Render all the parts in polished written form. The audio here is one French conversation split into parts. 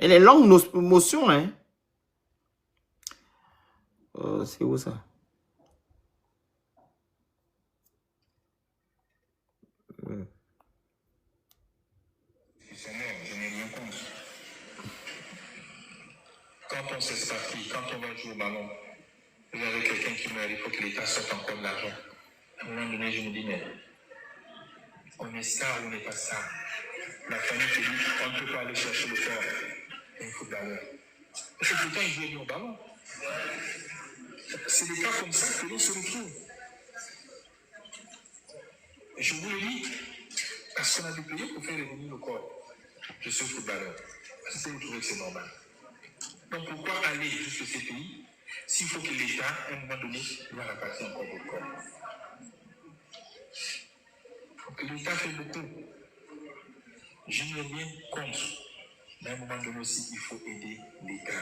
Et les longues motions, hein. C'est où ça? Je n'ai rien contre. Quand on s'expatrie, quand on va jouer au ballon, vous avez quelqu'un qui meurt, il faut que l'État sorte encore de l'argent. À un moment donné, je me dis, mais on est star ou on n'est pas star? La famille te dit, on ne peut pas aller chercher le corps d'un footballeur. Parce que pourtant, il joue bien au ballon. C'est des cas comme ça que l'on se retrouve. Je vous le dis, parce qu'on a dû payer pour faire revenir le corps de ce footballeur. Parce que vous trouvez que c'est normal. Donc pourquoi aller jusqu'à ces pays s'il faut que l'État, à un moment donné, va rapatrier encore le corps? Donc l'État fait beaucoup. Je n'ai rien contre. Mais à un moment donné aussi, il faut aider l'État.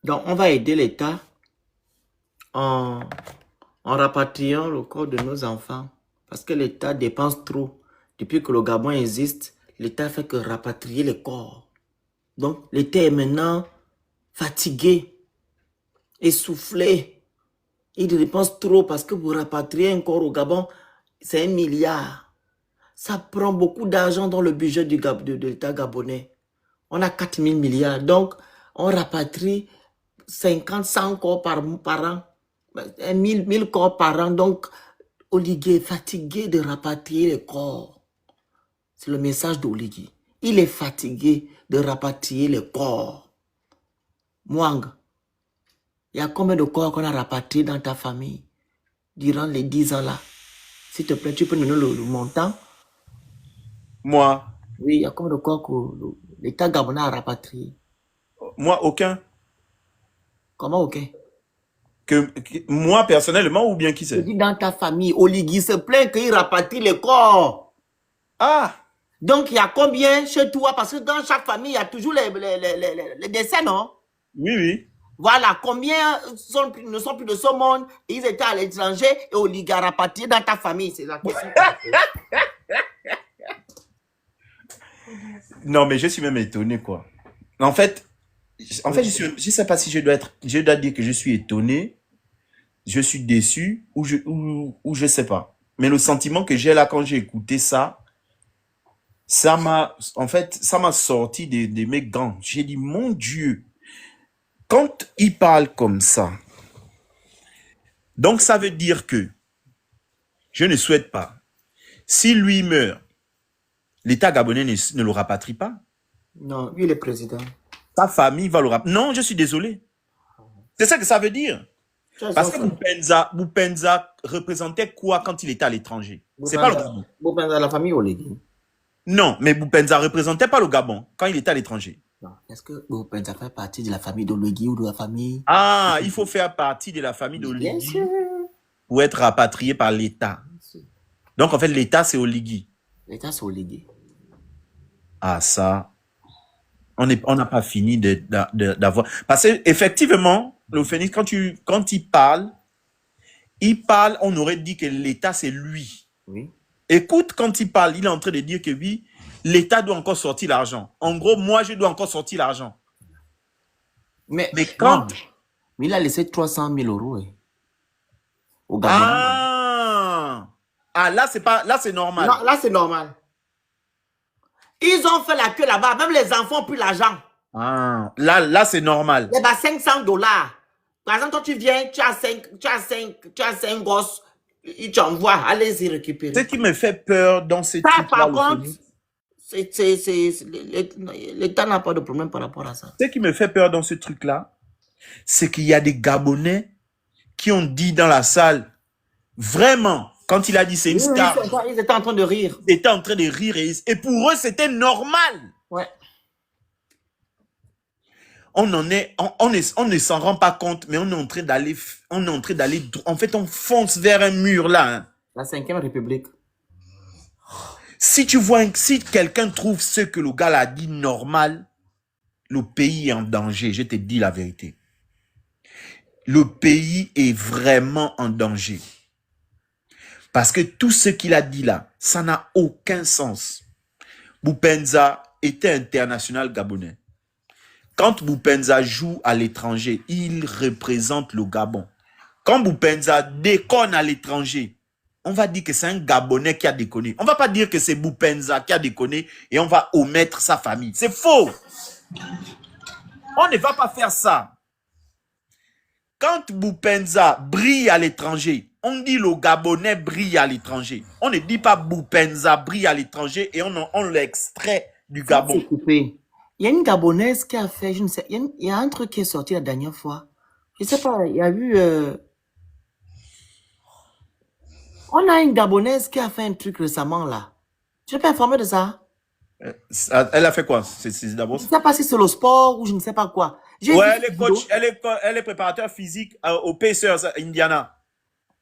Donc, on va aider l'État en rapatriant le corps de nos enfants. Parce que l'État dépense trop. Depuis que le Gabon existe, l'État fait que rapatrier les corps. Donc, l'État est maintenant fatigué, essoufflé. Il dépense trop parce que pour rapatrier un corps au Gabon, c'est 1 milliard. Ça prend beaucoup d'argent dans le budget de l'État gabonais. On a 4 000 milliards. Donc, on rapatrie 50, 100 corps par an. 1000 corps par an. Donc, Oligui est fatigué de rapatrier les corps. C'est le message d'Oligui. Il est fatigué de rapatrier les corps. Mwang, il y a combien de corps qu'on a rapatriés dans ta famille durant les 10 ans là? S'il te plaît, tu peux nous donner le montant? Moi? Oui, il y a combien de corps que l'État gabonais a rapatrié? Moi, aucun. Comment aucun? Moi, personnellement, ou bien qui Je c'est? dis dans ta famille, Oligui se plaint qu'il rapatrie les corps. Ah! Donc, il y a combien chez toi? Parce que dans chaque famille, il y a toujours les décès, non? Oui, oui. Voilà, combien ne sont plus de ce monde, ils étaient à l'étranger et Oligui a rapatrié dans ta famille, c'est la question. Non, mais je suis même étonné, quoi. En fait, je sais pas si je dois dire que je suis étonné, je suis déçu, ou je sais pas. Mais le sentiment que j'ai là quand j'ai écouté ça m'a sorti de mes gants. J'ai dit, mon Dieu, quand il parle comme ça, donc ça veut dire que je ne souhaite pas. Si lui meurt, l'État gabonais ne le rapatrie pas. Non, lui, le président. Sa famille va le rapatrier. Non, je suis désolé. C'est ça que ça veut dire. Parce que Boupenza représentait quoi quand il était à l'étranger? C'est pas le Gabon. Boupenza, la famille Oligui. Non, mais Boupenza représentait pas le Gabon quand il était à l'étranger. Est-ce que Boupenza fait partie de la famille d'Oligui ou de la famille? Ah, il faut faire partie de la famille d'Oligui pour être rapatrié par l'État. Donc, en fait, l'État, c'est Oligui. L'État, c'est Oligui. Ah, ça, on n'a pas fini d'avoir... Parce qu'effectivement, le Phénix, quand il parle, on aurait dit que l'État, c'est lui. Oui. Écoute, quand il parle, il est en train de dire que oui, l'État doit encore sortir l'argent. En gros, moi, je dois encore sortir l'argent. Mais quand... Non, mais il a laissé 300 000 euros au Gabon. Ah, là, c'est normal. Non, là, c'est normal. Ils ont fait la queue là-bas. Même les enfants ont pris l'argent. Ah, là, c'est normal. Eh ben, $500. Par exemple, quand tu viens, tu as 5 gosses, ils t'envoient, allez-y récupérer. Ce qui me fait peur dans ces trucs-là, par contre, l'État n'a pas de problème par rapport à ça. Ce qui me fait peur dans ce truc-là, c'est qu'il y a des Gabonais qui ont dit dans la salle, vraiment, quand il a dit c'est une star. Ils étaient en train de rire. Ils étaient en train de rire et pour eux, c'était normal. Ouais. On ne s'en rend pas compte, mais on est en train d'aller, en fait, on fonce vers un mur là. Hein. La 5e République. Si quelqu'un trouve ce que le gars a dit normal, le pays est en danger, je te dis la vérité. Le pays est vraiment en danger. Parce que tout ce qu'il a dit là, ça n'a aucun sens. Boupenza, était international gabonais. Quand Boupenza joue à l'étranger, il représente le Gabon. Quand Boupenza déconne à l'étranger, on va dire que c'est un Gabonais qui a déconné. On ne va pas dire que c'est Boupenza qui a déconné et on va omettre sa famille. C'est faux. On ne va pas faire ça. Quand Boupenza brille à l'étranger, on dit le Gabonais brille à l'étranger. On ne dit pas Boupenza brille à l'étranger et on l'extrait du Gabon. Il y a une Gabonaise qui a fait, je ne sais, il y a un truc qui est sorti la dernière fois. Je ne sais pas, il y a eu... on a une Gabonaise qui a fait un truc récemment là. Tu n'es pas informé de ça? Elle a fait quoi? C'est d'abord. Je ne sais pas si c'est le sport ou je ne sais pas quoi. Ouais, elle est coach, elle est préparateur physique aux Pacers Indiana.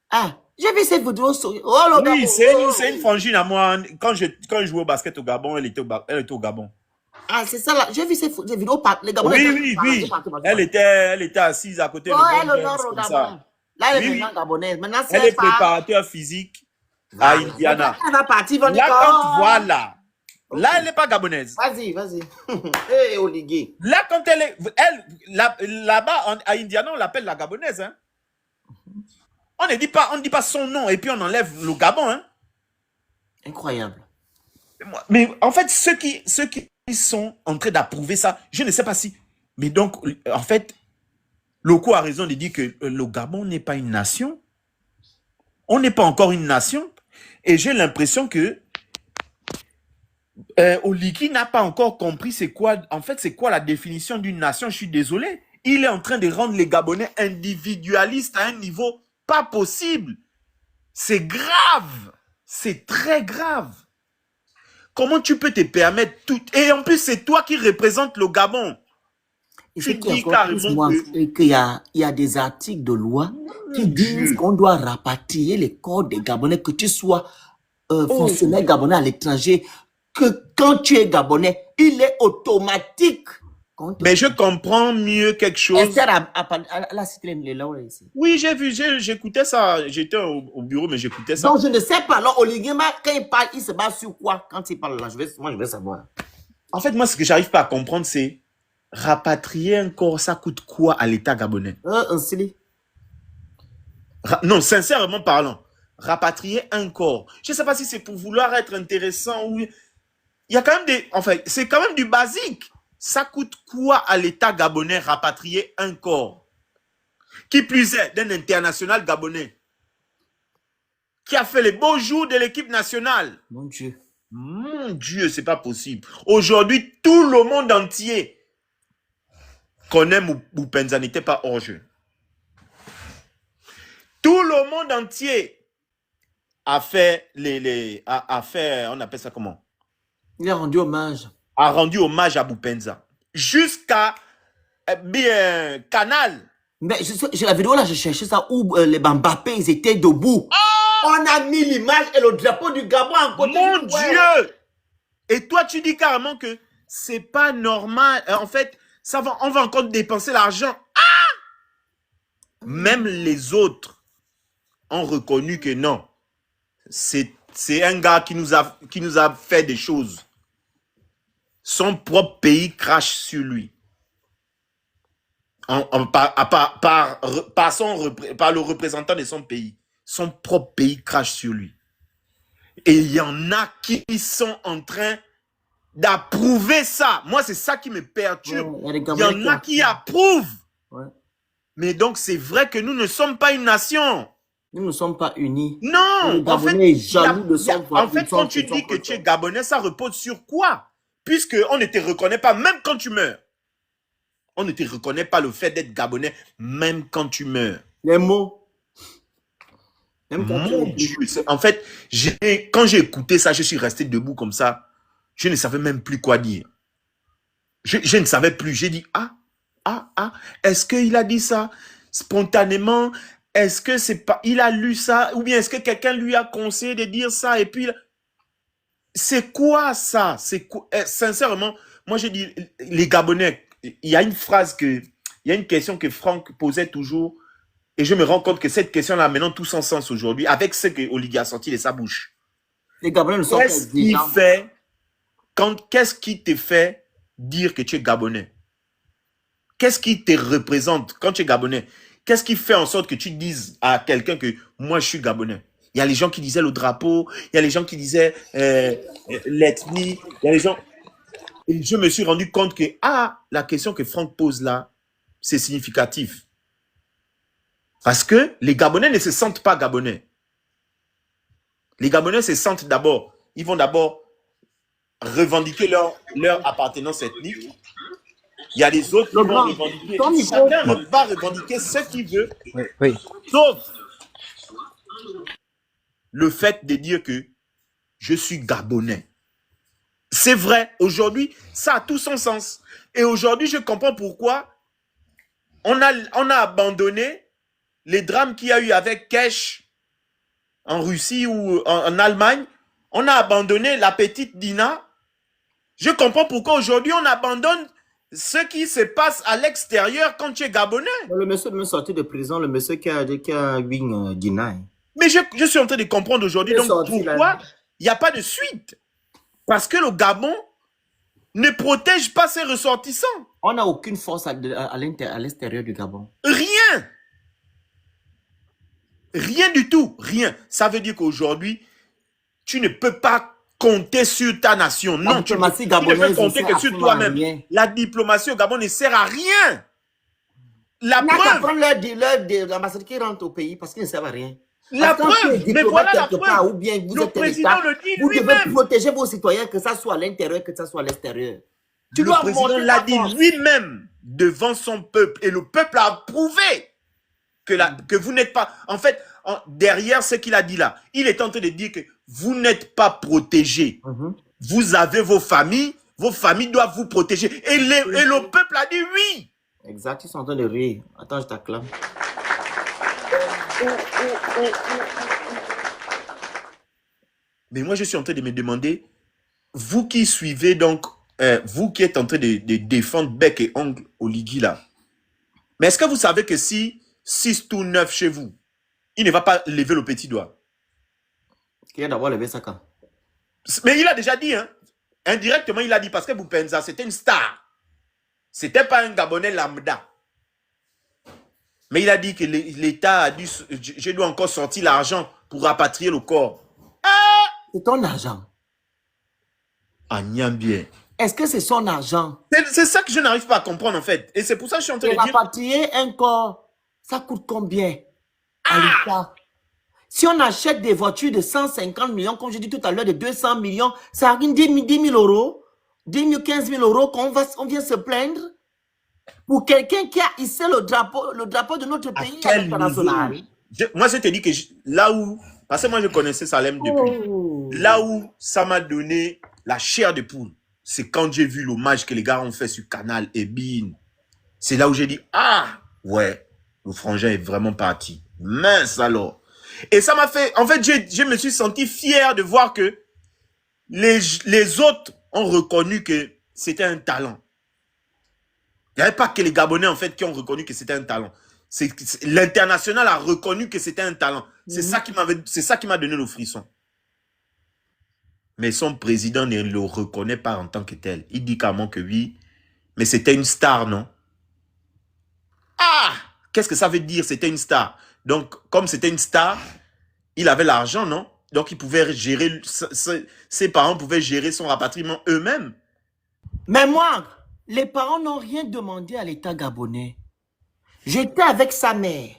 Ah, j'ai vu cette vidéo sur... Oh, oui, c'est une frangine à moi. Quand je jouais au basket au Gabon, elle était au Gabon. Ah, c'est ça là. J'ai vu ces vidéos par les Gabonais. Oui. Elle était assise à côté de elle comme ça. Là, elle est maintenant gabonaise. Maintenant, elle est préparateur physique à Indiana. Elle va partir, là, quand voilà. Là, elle n'est pas gabonaise. Vas-y. Hey, Oligui. Là, quand là-bas, à Indiana, on l'appelle la gabonaise. Hein. On ne dit pas son nom et puis on enlève le Gabon. Hein. Incroyable. Mais en fait, ceux qui sont en train d'approuver ça, je ne sais pas si. Mais donc, en fait, Loco a raison de dire que le Gabon n'est pas une nation. On n'est pas encore une nation. Et j'ai l'impression que Oligui n'a pas encore compris c'est quoi la définition d'une nation. Je suis désolé. Il est en train de rendre les Gabonais individualistes à un niveau pas possible. C'est grave. C'est très grave. Comment tu peux te permettre tout? Et en plus, c'est toi qui représentes le Gabon. Tu dis carrément qu'il y a des articles de loi qui disent qu'on doit rapatrier les corps des Gabonais, que tu sois fonctionnaire gabonais à l'étranger, que quand tu es Gabonais, il est automatique. Mais je comprends mieux quelque chose. Elle a cité les lois ici. Oui, j'ai vu, j'écoutais ça. J'étais au bureau, mais j'écoutais ça. Donc, je ne sais pas. Alors, Oligui, quand il parle, il se base sur quoi quand il parle là? Moi, je vais savoir. En fait, moi, ce que j'arrive pas à comprendre, c'est rapatrier un corps, ça coûte quoi à l'État gabonais? Un CELI. Non, sincèrement parlant, rapatrier un corps. Je ne sais pas si c'est pour vouloir être intéressant ou... Il y a quand même c'est quand même du basique. Ça coûte quoi à l'État gabonais rapatrier un corps? Qui plus est, d'un international gabonais qui a fait les beaux jours de l'équipe nationale. Mon Dieu. Mon Dieu, c'est pas possible. Aujourd'hui, tout le monde entier connaît Boupenza n'était pas hors jeu. Tout le monde entier a fait on appelle ça comment? Il a rendu hommage. A rendu hommage à Boupenza. Jusqu'à Canal. Mais j'ai la vidéo là, je cherchais ça où les Mbappé, ils étaient debout. Oh! On a mis l'image et le drapeau du Gabon en côté. Mon Dieu! Et toi, tu dis carrément que c'est pas normal. En fait, on va encore dépenser l'argent. Ah! Même les autres ont reconnu que non. C'est un gars qui nous a fait des choses. Son propre pays crache sur lui. Par le représentant de son pays. Son propre pays crache sur lui. Et il y en a qui sont en train d'approuver ça. Moi, c'est ça qui me perturbe. Ouais, il y en a qui approuvent. Ouais. Mais donc, c'est vrai que nous ne sommes pas une nation. Nous ne sommes pas unis. Non. En fait, quand tu dis que tu es Gabonais, ça repose sur quoi? Puisqu'on ne te reconnaît pas, même quand tu meurs. On ne te reconnaît pas le fait d'être Gabonais, même quand tu meurs. Les mots. Mon Dieu. En fait, quand j'ai écouté ça, je suis resté debout comme ça. Je ne savais même plus quoi dire. Je ne savais plus. J'ai dit, est-ce qu'il a dit ça spontanément? Est-ce que c'est pas... Il a lu ça? Ou bien est-ce que quelqu'un lui a conseillé de dire ça? Et puis... C'est quoi ça? Sincèrement, moi j'ai dit, les Gabonais, il y a une question que Franck posait toujours, et je me rends compte que cette question-là a maintenant tout son sens aujourd'hui, avec ce que Oligui a sorti de sa bouche. Les Gabonais ne sont pas Qu'est-ce qui fait qu'est-ce qui te fait dire que tu es Gabonais? Qu'est-ce qui te représente quand tu es Gabonais? Qu'est-ce qui fait en sorte que tu dises à quelqu'un que moi je suis Gabonais? Il y a les gens qui disaient le drapeau, il y a les gens qui disaient l'ethnie, il y a les gens... Et je me suis rendu compte que, la question que Franck pose là, c'est significatif. Parce que les Gabonais ne se sentent pas Gabonais. Les Gabonais se sentent d'abord, ils vont d'abord revendiquer leur appartenance ethnique. Il y a les autres qui vont revendiquer. Chacun va revendiquer ce qu'il veut, Oui. sauf le fait de dire que je suis Gabonais. C'est vrai, aujourd'hui, ça a tout son sens. Et aujourd'hui, je comprends pourquoi on a abandonné les drames qu'il y a eu avec Kesh en Russie ou en Allemagne. On a abandonné la petite Dina. Je comprends pourquoi aujourd'hui on abandonne ce qui se passe à l'extérieur quand tu es Gabonais. Le monsieur est sorti de prison, le monsieur qui a wing Guinée. Mais je suis en train de comprendre aujourd'hui donc pourquoi il n'y a pas de suite. Parce que le Gabon ne protège pas ses ressortissants. On n'a aucune force à l'extérieur du Gabon. Rien. Rien du tout. Rien. Ça veut dire qu'aujourd'hui, tu ne peux pas compter sur ta nation. Non, tu ne peux compter que sur toi-même. La diplomatie au Gabon ne sert à rien. La preuve. Prendre l'ambassadeur qui rentre au pays parce qu'ils ne servent à rien. La preuve, mais voilà la preuve. Ou bien vous le êtes président le dit vous lui-même. devez protéger vos citoyens, que ça soit à l'intérieur, que ça soit à l'extérieur. Le président l'a dit lui-même devant son peuple. Et le peuple a approuvé que vous n'êtes pas... En fait, derrière ce qu'il a dit là, il est en train de dire que vous n'êtes pas protégés. Vous avez vos familles doivent vous protéger. Et le peuple a dit oui. Exact, ils sont en train de rire. Attends, je t'acclame. Mais moi, je suis en train de me demander, vous qui suivez donc, vous qui êtes en train de défendre bec et ongle Oligui là, mais est-ce que vous savez que si 6 ou 9 chez vous, il ne va pas lever le petit doigt? Qui a d'abord levé ça quand? Mais il a déjà dit, hein, indirectement il a dit, parce que Boupenza, c'était une star. C'était pas un Gabonais lambda. Mais il a dit que l'État a dû, je dois encore sortir l'argent pour rapatrier le corps. C'est ton argent. Ah, Niambien. Est-ce que c'est son argent? C'est ça que je n'arrive pas à comprendre en fait. Et c'est pour ça que je suis en train de dire... Rapatrier un corps, ça coûte combien à l'État? Si on achète des voitures de 150 millions, comme je dis tout à l'heure, de 200 millions, ça arrive 10 000 euros, 10 000, 15 000 euros on vient se plaindre pour quelqu'un qui a hissé le drapeau de notre pays à l'international. Moi, je te dis que là où... Parce que moi, je connaissais Salem depuis. Là où ça m'a donné la chair de poule, c'est quand j'ai vu l'hommage que les gars ont fait sur Canal et Bein. C'est là où j'ai dit, ouais, le frangin est vraiment parti. Mince alors. Et ça m'a fait... En fait, je me suis senti fier de voir que les autres ont reconnu que c'était un talent. Il n'y avait pas que les Gabonais, en fait, qui ont reconnu que c'était un talent. L'international a reconnu que c'était un talent. C'est ça qui m'a donné le frisson. Mais son président ne le reconnaît pas en tant que tel. Il dit carrément que oui, mais c'était une star, non? Qu'est-ce que ça veut dire, c'était une star? Donc, comme c'était une star, il avait l'argent, non? Donc, il pouvait gérer, ses parents pouvaient gérer son rapatriement eux-mêmes. Mais moi, les parents n'ont rien demandé à l'État gabonais. J'étais avec sa mère.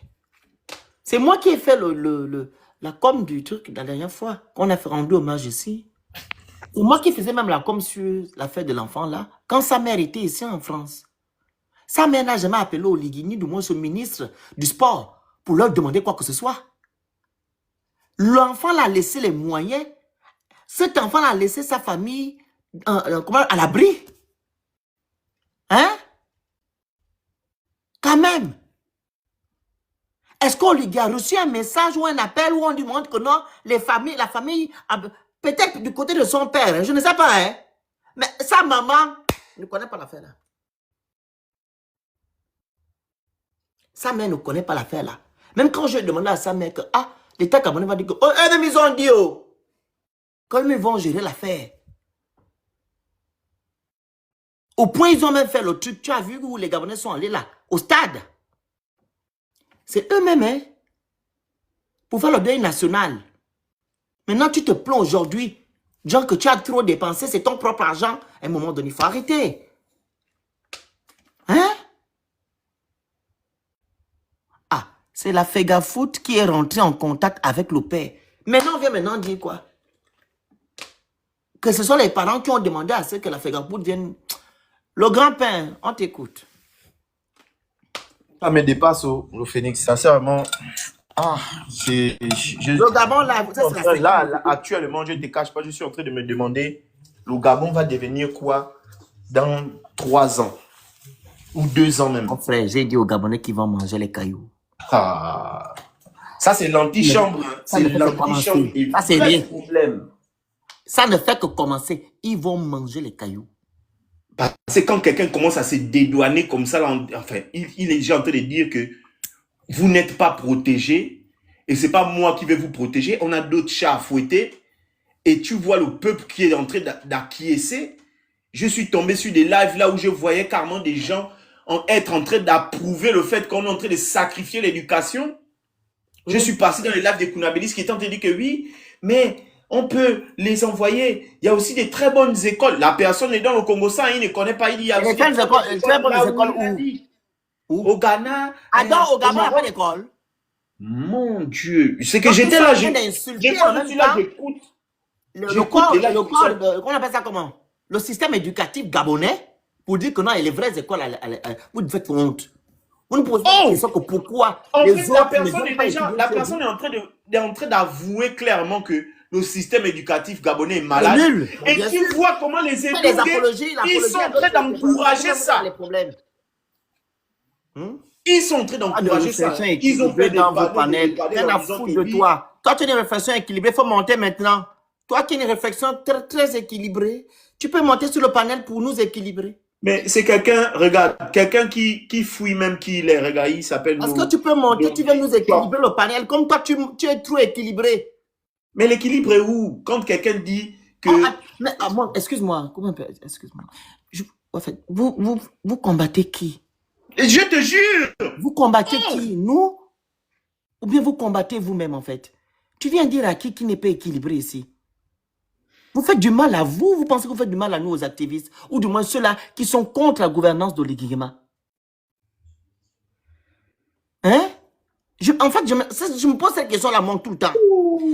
C'est moi qui ai fait la com du truc la dernière fois, qu'on a fait rendu hommage ici. C'est moi qui faisais même la com sur l'affaire de l'enfant là, quand sa mère était ici en France. Sa mère n'a jamais appelé Oligui, ni du moins ce ministre du sport, pour leur demander quoi que ce soit. L'enfant l'a laissé les moyens. Cet enfant l'a laissé sa famille à l'abri. Hein? Quand même. Est-ce qu'Oligui a reçu un message ou un appel où on lui montre que non, la famille, peut-être du côté de son père, hein, je ne sais pas, hein? Mais sa maman ne connaît pas l'affaire là. Sa mère ne connaît pas l'affaire là. Même quand je demandais à sa mère que, l'État gabonais va dire que, ils ont dit, quand ils vont gérer l'affaire. Au point, ils ont même fait le truc. Tu as vu où les Gabonais sont allés là, au stade. C'est eux-mêmes, hein, pour faire le deuil national. Maintenant, tu te plains aujourd'hui, genre que tu as trop dépensé, c'est ton propre argent. À un moment donné, il faut arrêter. Hein? Ah, c'est la Fegafoot qui est rentrée en contact avec le père. Maintenant, on vient maintenant dire quoi? Que ce sont les parents qui ont demandé à ce que la Fegafoot vienne. Le grand-père, on t'écoute. Ça me dépasse, le Phoenix. Sincèrement, Le Gabon, là, là, actuellement, je ne te cache pas, je suis en train de me demander, le Gabon va devenir quoi dans 3 ans ou 2 ans même. Mon frère, j'ai dit aux Gabonais qu'ils vont manger les cailloux. Ah, ça, c'est l'antichambre. C'est l'antichambre. Ça, c'est bien. Problème. Ça ne fait que commencer. Ils vont manger les cailloux. C'est quand quelqu'un commence à se dédouaner comme ça, là, enfin, il est déjà en train de dire que vous n'êtes pas protégé et c'est pas moi qui vais vous protéger. On a d'autres chats à fouetter et tu vois le peuple qui est en train d'acquiescer. Je suis tombé sur des lives là où je voyais carrément des gens être en train d'approuver le fait qu'on est en train de sacrifier l'éducation. Je suis passé dans les lives des Kounabelis qui étaient en train de dire que oui, mais on peut les envoyer. Il y a aussi des très bonnes écoles. La personne est dans le Congo, ça, il ne connaît pas. Il y a des très bonnes écoles où? Au Ghana. Alors, au Gabon, il n'y a pas d'école. Mon Dieu. C'est que j'étais là, j'écoute. Le corps, on appelle ça comment? Le système éducatif gabonais, pour dire que non, il y a les vraies écoles, vous devez faites honte. Vous ne posez pas la question que pourquoi la personne est en train d'avouer clairement que le système éducatif gabonais est malade. Et tu vois comment les éduqués, ils sont en train d'encourager ça. Ils sont en train d'encourager ça. Ils ont fait dans vos panels. Rien à foutre de toi. Toi, tu as une réflexion équilibrée, il faut monter maintenant. Toi qui as une réflexion très, très équilibrée, tu peux monter sur le panel pour nous équilibrer. Mais c'est quelqu'un, regarde, quelqu'un qui fouille même qui il est. Regarde, il s'appelle. Parce que tu peux monter, tu veux nous équilibrer le panel. Comme toi, tu es trop équilibré. Mais l'équilibre est où? Quand quelqu'un dit que... Excuse-moi, excuse-moi. En fait, vous combattez qui? Je te jure! Vous combattez qui? Nous? Ou bien vous combattez vous-même, en fait? Tu viens dire à qui n'est pas équilibré ici? Vous faites du mal à vous? Vous pensez que vous faites du mal à nous, aux activistes? Ou du moins ceux-là qui sont contre la gouvernance de l'Iguigema? Hein? En fait, je me pose cette question-là, moi, tout le temps.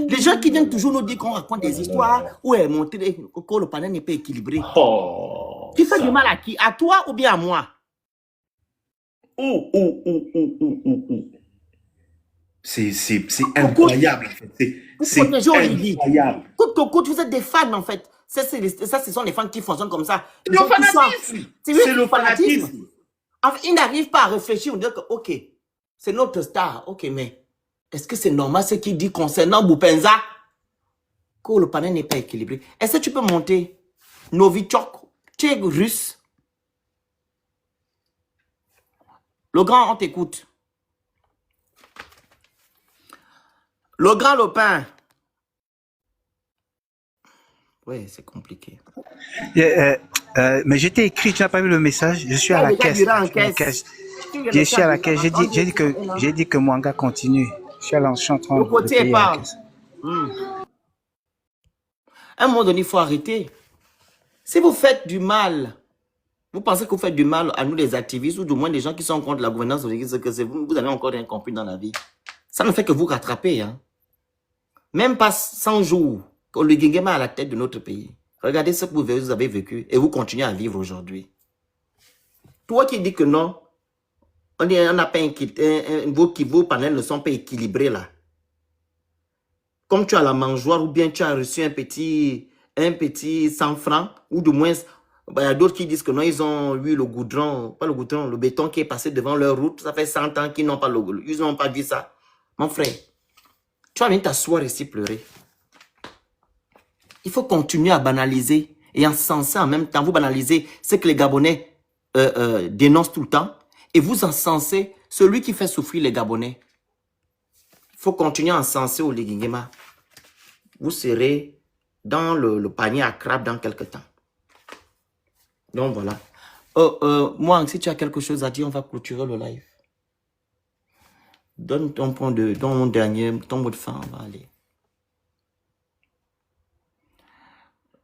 Les gens qui viennent toujours nous dire qu'on raconte des histoires où est montré que le panel n'est pas équilibré. Tu fais du mal à qui? À toi ou bien à moi? C'est incroyable, en fait. C'est incroyable. Coûte, vous êtes des fans, en fait. Ça, ce sont les fans qui fonctionnent comme ça. Le fanatisme. C'est le fanatisme. Enfin, ils n'arrivent pas à réfléchir. On dit que, ok, c'est notre star. Ok, mais est-ce que c'est normal ce qu'il dit concernant Boupenza? Que le panel n'est pas équilibré. Est-ce que tu peux monter Novichok? Tu es russe? Le grand, on t'écoute. Le grand Lopin. Oui, c'est compliqué. Mais je t'ai écrit, tu n'as pas vu le message. Je suis à la caisse. Je suis à la caisse. J'ai dit que Mwanga continue. Je suis en train de payer à la caisse. À un moment donné, il faut arrêter. Si vous faites du mal, vous pensez que vous faites du mal à nous les activistes ou du moins les gens qui sont contre la gouvernance, vous avez encore rien compris dans la vie. Ça ne fait que vous rattraper. Hein. Même pas 100 jours que le Guinguema est à la tête de notre pays. Regardez ce que vous avez vécu et vous continuez à vivre aujourd'hui. Toi qui dis que non, on n'a pas vos panels ne sont pas équilibrés là. Comme tu as la mangeoire ou bien tu as reçu un petit 100 francs ou du moins, il y a d'autres qui disent que non, ils ont eu le goudron, pas le goudron, le béton qui est passé devant leur route. Ça fait 100 ans qu'ils n'ont pas ils n'ont pas vu ça. Mon frère, tu vas venir t'asseoir ici pleurer. Il faut continuer à banaliser et encenser en même temps. Vous banalisez ce que les Gabonais dénoncent tout le temps et vous encensez celui qui fait souffrir les Gabonais. Il faut continuer à encenser au Guinguema. Vous serez dans le panier à crabe dans quelques temps. Donc voilà. Moi, si tu as quelque chose à dire, on va clôturer le live. Donne ton ton mot de fin, on va aller.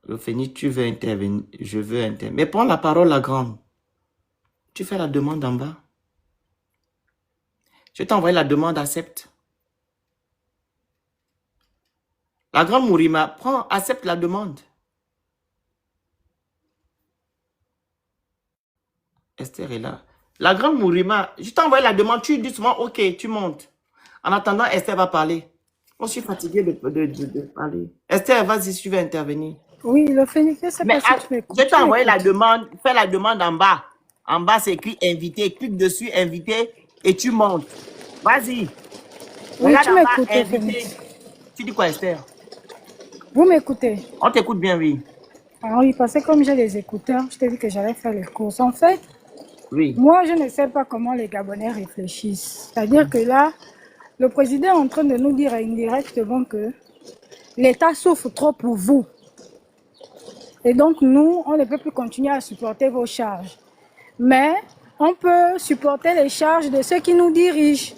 Le Phénix, tu veux intervenir, je veux intervenir. Mais prends la parole, la grande. Tu fais la demande en bas. Je t'ai envoyé la demande, accepte. La grande Mourima, prends, accepte la demande. Esther est là. La grande Mourima, je t'ai envoyé la demande, tu dis souvent, ok, tu montes. En attendant, Esther va parler. Moi, je suis fatigué de parler. Esther, vas-y, si tu veux intervenir. Oui, le Phénix, c'est Mais pas si tu m'écoutes. je t'ai envoyé la demande, fais la demande en bas. En bas, c'est écrit invité. Clique dessus, invité, et tu montes. Vas-y. Oui, Regarde tu en bas, m'écoutes, invité. Phénix. Tu dis quoi, Esther? Vous m'écoutez? On t'écoute bien, oui. Alors oui, parce que comme j'ai les écouteurs, je t'ai dit que j'allais faire les courses. En fait, Oui. moi, je ne sais pas comment les Gabonais réfléchissent. C'est-à-dire que là, le président est en train de nous dire indirectement que l'État souffre trop pour vous. Et donc, nous, on ne peut plus continuer à supporter vos charges. Mais on peut supporter les charges de ceux qui nous dirigent.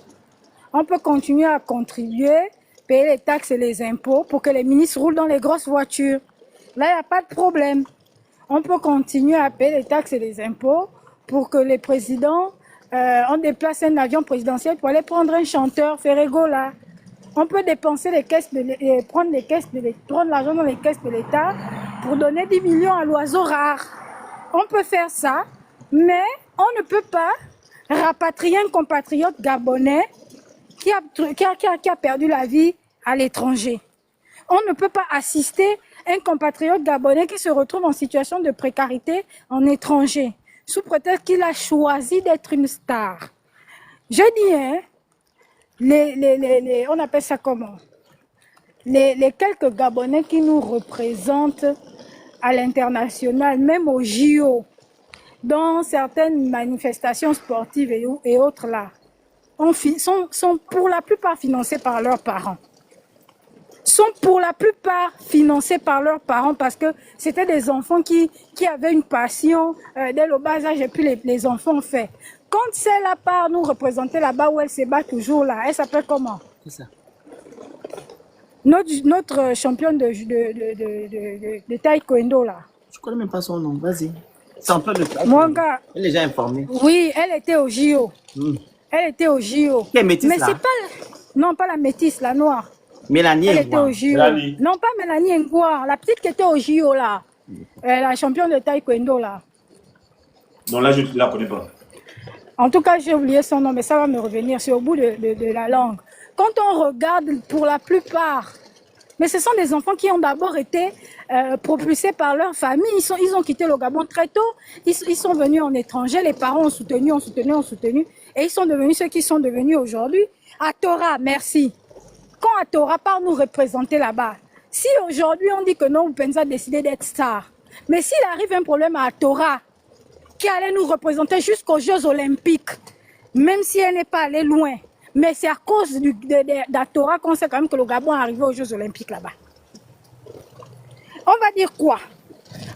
On peut continuer à contribuer, payer les taxes et les impôts pour que les ministres roulent dans les grosses voitures. Là, il n'y a pas de problème. On peut continuer à payer les taxes et les impôts pour que les présidents, on déplace un avion présidentiel pour aller prendre un chanteur, Ferrego là. On peut dépenser les caisses prendre l'argent dans les caisses de l'État pour donner 10 millions à l'oiseau rare. On peut faire ça, mais on ne peut pas rapatrier un compatriote gabonais qui a perdu la vie à l'étranger. On ne peut pas assister un compatriote gabonais qui se retrouve en situation de précarité en étranger, sous prétexte qu'il a choisi d'être une star. Je dis, hein, on appelle ça comment? Les quelques Gabonais qui nous représentent à l'international, même au JO, dans certaines manifestations sportives et autres là, sont pour la plupart financés par leurs parents. Sont pour la plupart financés par leurs parents parce que c'était des enfants qui avaient une passion dès le bas âge et puis les enfants ont fait. Quand c'est la part nous représenter là-bas où elle se bat toujours là, elle s'appelle comment? C'est ça. Notre championne de taekwondo là. Je ne connais même pas son nom, vas-y. C'est en train de faire. Mon gars. Elle est déjà informée. Oui, elle était au JO. Elle était au JO. Quelle métisse mais là? c'est pas... Non, pas la métisse, la noire. Mélanie Elle était au JO. Mélanie. Non, pas Mélanie Ngouar. La petite qui était au JO là. La championne de taekwondo là. Non, là, je ne la connais pas. En tout cas, j'ai oublié son nom, mais ça va me revenir. C'est au bout de la langue. Quand on regarde, pour la plupart, mais ce sont des enfants qui ont d'abord été propulsés par leur famille. Ils ont quitté le Gabon très tôt. Ils sont venus en étranger. Les parents ont soutenu. Et ils sont devenus ceux qui sont devenus aujourd'hui. Atora, merci. Quand Atora part nous représenter là-bas, si aujourd'hui on dit que non, Moupenza a décidé d'être star, mais s'il arrive un problème à Atora, qui allait nous représenter jusqu'aux Jeux Olympiques, même si elle n'est pas allée loin, mais c'est à cause d'Atora qu'on sait quand même que le Gabon est arrivé aux Jeux Olympiques là-bas. On va dire quoi?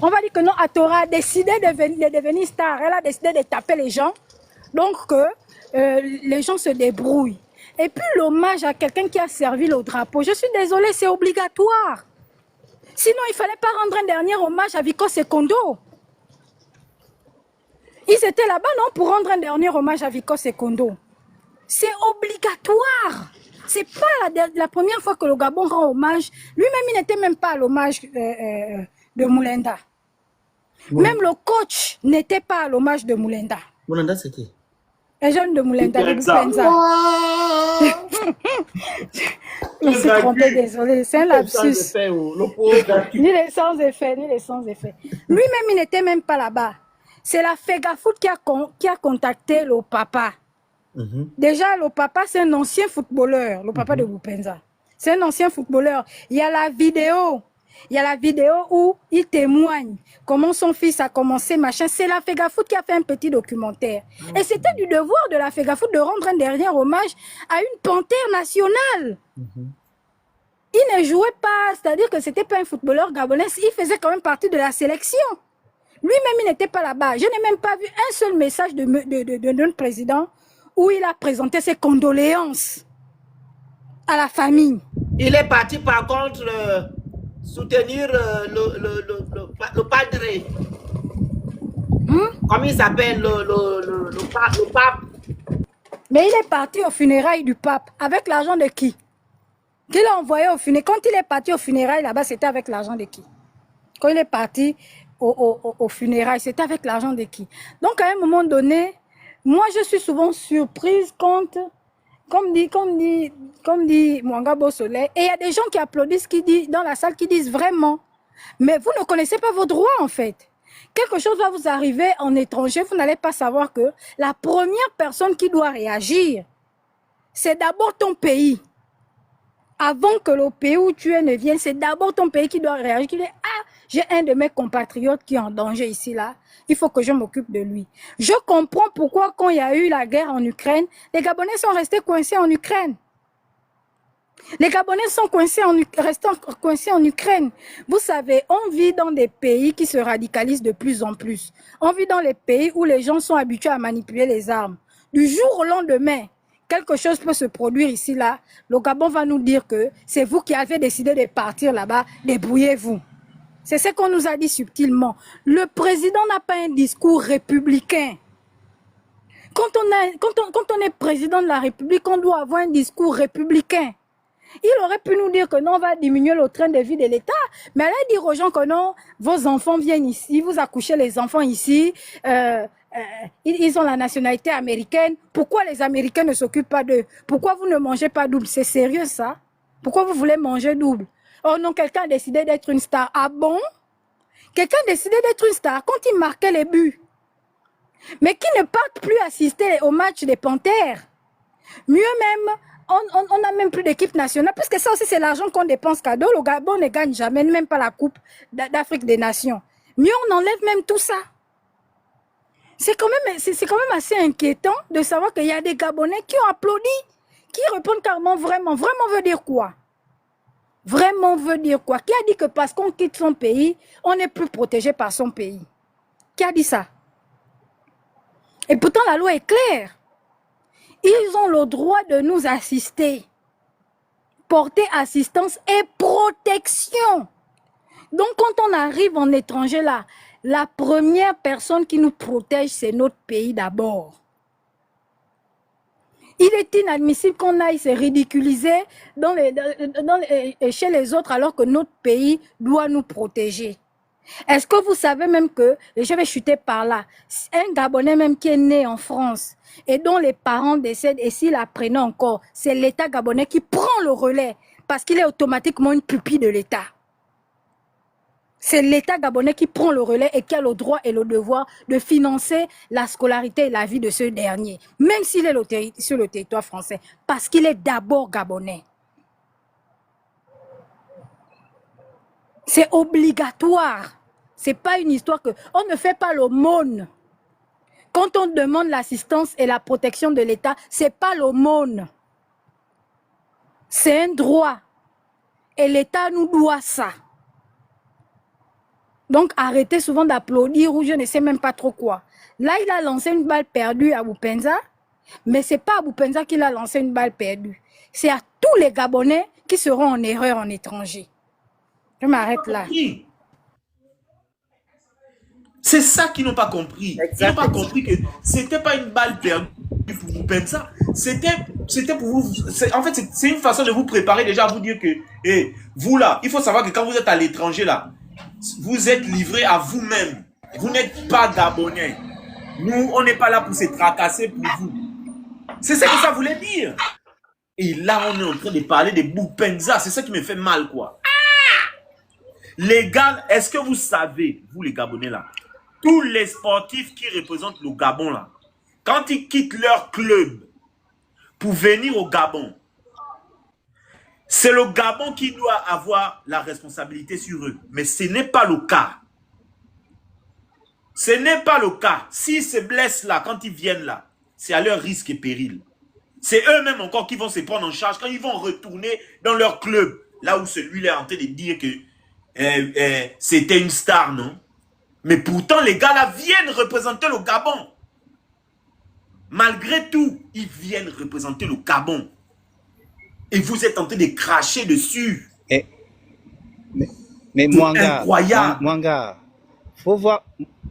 On va dire que non, Atora a décidé de devenir star, elle a décidé de taper les gens, donc que les gens se débrouillent. Et puis l'hommage à quelqu'un qui a servi le drapeau, je suis désolée, c'est obligatoire. Sinon, il ne fallait pas rendre un dernier hommage à Vico Secondo. Ils étaient là-bas, non, pour rendre un dernier hommage à Vico Secondo. C'est obligatoire. C'est pas la première fois que le Gabon rend hommage. Lui-même, il n'était même pas à l'hommage de Moulenda. Ouais. Même le coach n'était pas à l'hommage de Moulenda. Moulenda, c'était un jeune de Moulenda, de Boupenza. Je me suis trompé, désolé. C'est un lapsus. Ni les sans effet. Lui-même, il n'était même pas là-bas. C'est la FEGAFOOT qui a contacté le papa. Déjà, le papa, c'est un ancien footballeur, le papa de Boupenza. C'est un ancien footballeur. Il y a la vidéo. Où il témoigne comment son fils a commencé, machin. C'est la FEGAFOOT qui a fait un petit documentaire. Et c'était du devoir de la FEGAFOOT de rendre un dernier hommage à une panthère nationale. Il ne jouait pas, c'est-à-dire que c'était pas un footballeur gabonais, il faisait quand même partie de la sélection. Lui-même, il n'était pas là-bas. Je n'ai même pas vu un seul message de notre président où il a présenté ses condoléances à la famille. Il est parti par contre soutenir le padre. Comment il s'appelle le pape? Mais il est parti aux funérailles du pape. Avec l'argent de qui? Qu'il a envoyé au funérailles. Quand il est parti aux funérailles là-bas, c'était avec l'argent de qui? Quand il est parti aux funérailles, c'était avec l'argent de qui? Donc à un moment donné, moi je suis souvent surprise quand, comme dit Mwanga Bossolé, et il y a des gens qui applaudissent dans la salle qui disent vraiment, mais vous ne connaissez pas vos droits en fait. Quelque chose va vous arriver en étranger, vous n'allez pas savoir que la première personne qui doit réagir, c'est d'abord ton pays. Avant que le pays où tu es ne vienne, c'est d'abord ton pays qui doit réagir. Qui dit, ah, j'ai un de mes compatriotes qui est en danger ici, là. Il faut que je m'occupe de lui. Je comprends pourquoi, quand il y a eu la guerre en Ukraine, les Gabonais sont restés coincés en Ukraine. Les Gabonais sont restés coincés en Ukraine. Vous savez, on vit dans des pays qui se radicalisent de plus en plus. On vit dans les pays où les gens sont habitués à manipuler les armes. Du jour au lendemain, quelque chose peut se produire ici, là. Le Gabon va nous dire que c'est vous qui avez décidé de partir là-bas, débrouillez-vous. C'est ce qu'on nous a dit subtilement. Le président n'a pas un discours républicain. Quand on est président de la République, on doit avoir un discours républicain. Il aurait pu nous dire que non, on va diminuer le train de vie de l'État, mais aller dire aux gens que non, vos enfants viennent ici, vous accouchez les enfants ici, ils ont la nationalité américaine, pourquoi les Américains ne s'occupent pas d'eux? Pourquoi vous ne mangez pas double? C'est sérieux ça? Pourquoi vous voulez manger double? Oh non, quelqu'un a décidé d'être une star. Ah bon? Quelqu'un a décidé d'être une star quand il marquait les buts. Mais qui ne partent plus assister au match des Panthères. Mieux même, on n'a même plus d'équipe nationale, parce que ça aussi c'est l'argent qu'on dépense cadeau. Le Gabon ne gagne jamais, même pas la Coupe d'Afrique des Nations. Mieux on enlève même tout ça. C'est quand même assez inquiétant de savoir qu'il y a des Gabonais qui ont applaudi, qui répondent carrément vraiment. Vraiment veut dire quoi? Vraiment veut dire quoi? Qui a dit que parce qu'on quitte son pays, on n'est plus protégé par son pays? Qui a dit ça? Et pourtant la loi est claire. Ils ont le droit de nous assister, porter assistance et protection. Donc quand on arrive en étranger là, la première personne qui nous protège, c'est notre pays d'abord. Il est inadmissible qu'on aille se ridiculiser chez les autres alors que notre pays doit nous protéger. Est-ce que vous savez même que, et je vais chuter par là, un Gabonais même qui est né en France et dont les parents décèdent, et s'il apprenait encore, c'est l'État gabonais qui prend le relais parce qu'il est automatiquement une pupille de l'État. C'est l'État gabonais qui prend le relais et qui a le droit et le devoir de financer la scolarité et la vie de ce dernier, même s'il est sur le territoire français, parce qu'il est d'abord gabonais. C'est obligatoire. C'est pas une histoire que... On ne fait pas l'aumône. Quand on demande l'assistance et la protection de l'État, c'est pas l'aumône. C'est un droit. Et l'État nous doit ça. Donc arrêtez souvent d'applaudir ou je ne sais même pas trop quoi. Là, il a lancé une balle perdue à Boupenza, mais c'est pas à Boupenza qu'il a lancé une balle perdue. C'est à tous les Gabonais qui seront en erreur en étranger. Je m'arrête là. C'est ça qu'ils n'ont pas compris. Ils n'ont pas compris que c'était pas une balle perdue pour vous peindre ça. C'était pour vous. En fait, c'est une façon de vous préparer déjà à vous dire que, hey, vous là, il faut savoir que quand vous êtes à l'étranger là, vous êtes livré à vous-même. Vous n'êtes pas Gabonais. Nous, on n'est pas là pour se tracasser pour vous. C'est ce que ça voulait dire. Et là, on est en train de parler de Boupenza. C'est ça qui me fait mal, quoi. Les gars, est-ce que vous savez, vous les Gabonais là, tous les sportifs qui représentent le Gabon là, quand ils quittent leur club pour venir au Gabon, c'est le Gabon qui doit avoir la responsabilité sur eux. Mais ce n'est pas le cas. Ce n'est pas le cas. S'ils se blessent là, quand ils viennent là, c'est à leur risque et péril. C'est eux-mêmes encore qui vont se prendre en charge quand ils vont retourner dans leur club. Là où celui-là est en train de dire que c'était une star, non? Mais pourtant, les gars là viennent représenter le Gabon. Malgré tout, ils viennent représenter le Gabon. Et vous êtes en train de cracher dessus. Et, mais Mwanga, incroyable.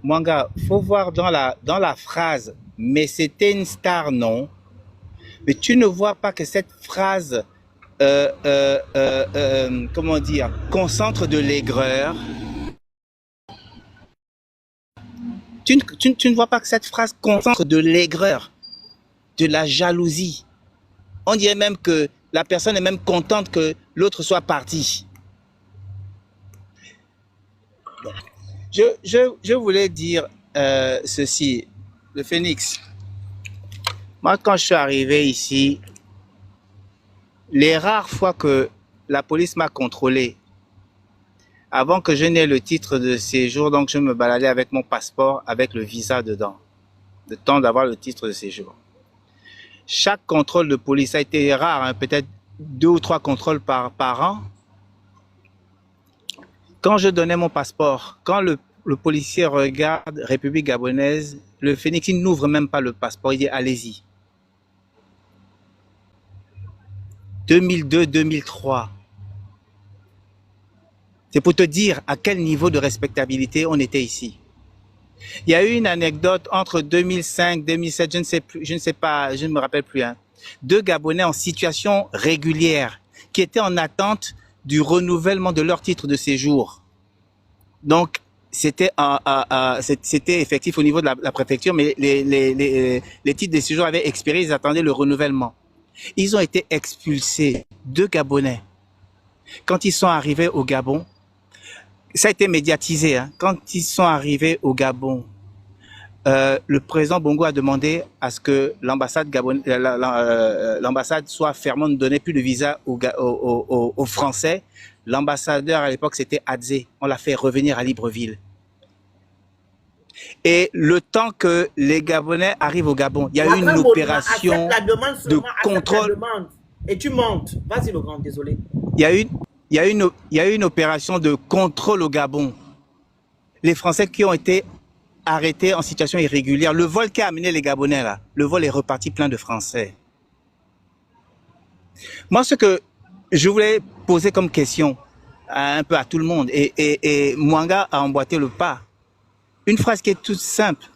Mwanga, faut voir dans la phrase, mais c'était une star, non? Mais tu ne vois pas que cette phrase, comment dire, concentre de l'aigreur. Tu ne vois pas que cette phrase concentre de l'aigreur, de la jalousie. On dirait même que la personne est même contente que l'autre soit parti. Je voulais dire ceci, le Phénix. Moi, quand je suis arrivé ici, les rares fois que la police m'a contrôlé, avant que je n'aie le titre de séjour, donc je me baladais avec mon passeport, avec le visa dedans, le temps d'avoir le titre de séjour. Chaque contrôle de police a été rare, hein, peut-être 2 ou 3 contrôles par an. Quand je donnais mon passeport, quand le policier regarde République gabonaise, le Phénix, il n'ouvre même pas le passeport, il dit allez-y. 2002-2003. C'est pour te dire à quel niveau de respectabilité on était ici. Il y a eu une anecdote entre 2005 et 2007, je ne me rappelle plus. Hein. 2 Gabonais en situation régulière qui étaient en attente du renouvellement de leur titre de séjour. Donc, c'était effectif au niveau de la préfecture, mais les titres de séjour avaient expiré, ils attendaient le renouvellement. Ils ont été expulsés, 2 Gabonais. Quand ils sont arrivés au Gabon, ça a été médiatisé. Hein. Quand ils sont arrivés au Gabon, le président Bongo a demandé à ce que l'ambassade soit fermement, ne donnait plus de visa aux Français. L'ambassadeur à l'époque, c'était Adzé. On l'a fait revenir à Libreville. Et le temps que les Gabonais arrivent au Gabon, il y a eu une opération de contrôle. Et tu montes. Vas-y, le grand, désolé. Il y a eu une opération de contrôle au Gabon. Les Français qui ont été arrêtés en situation irrégulière, le vol qui a amené les Gabonais là, le vol est reparti plein de Français. Moi, ce que je voulais poser comme question un peu à tout le monde, et Mwanga a emboîté le pas. Une phrase qui est toute simple.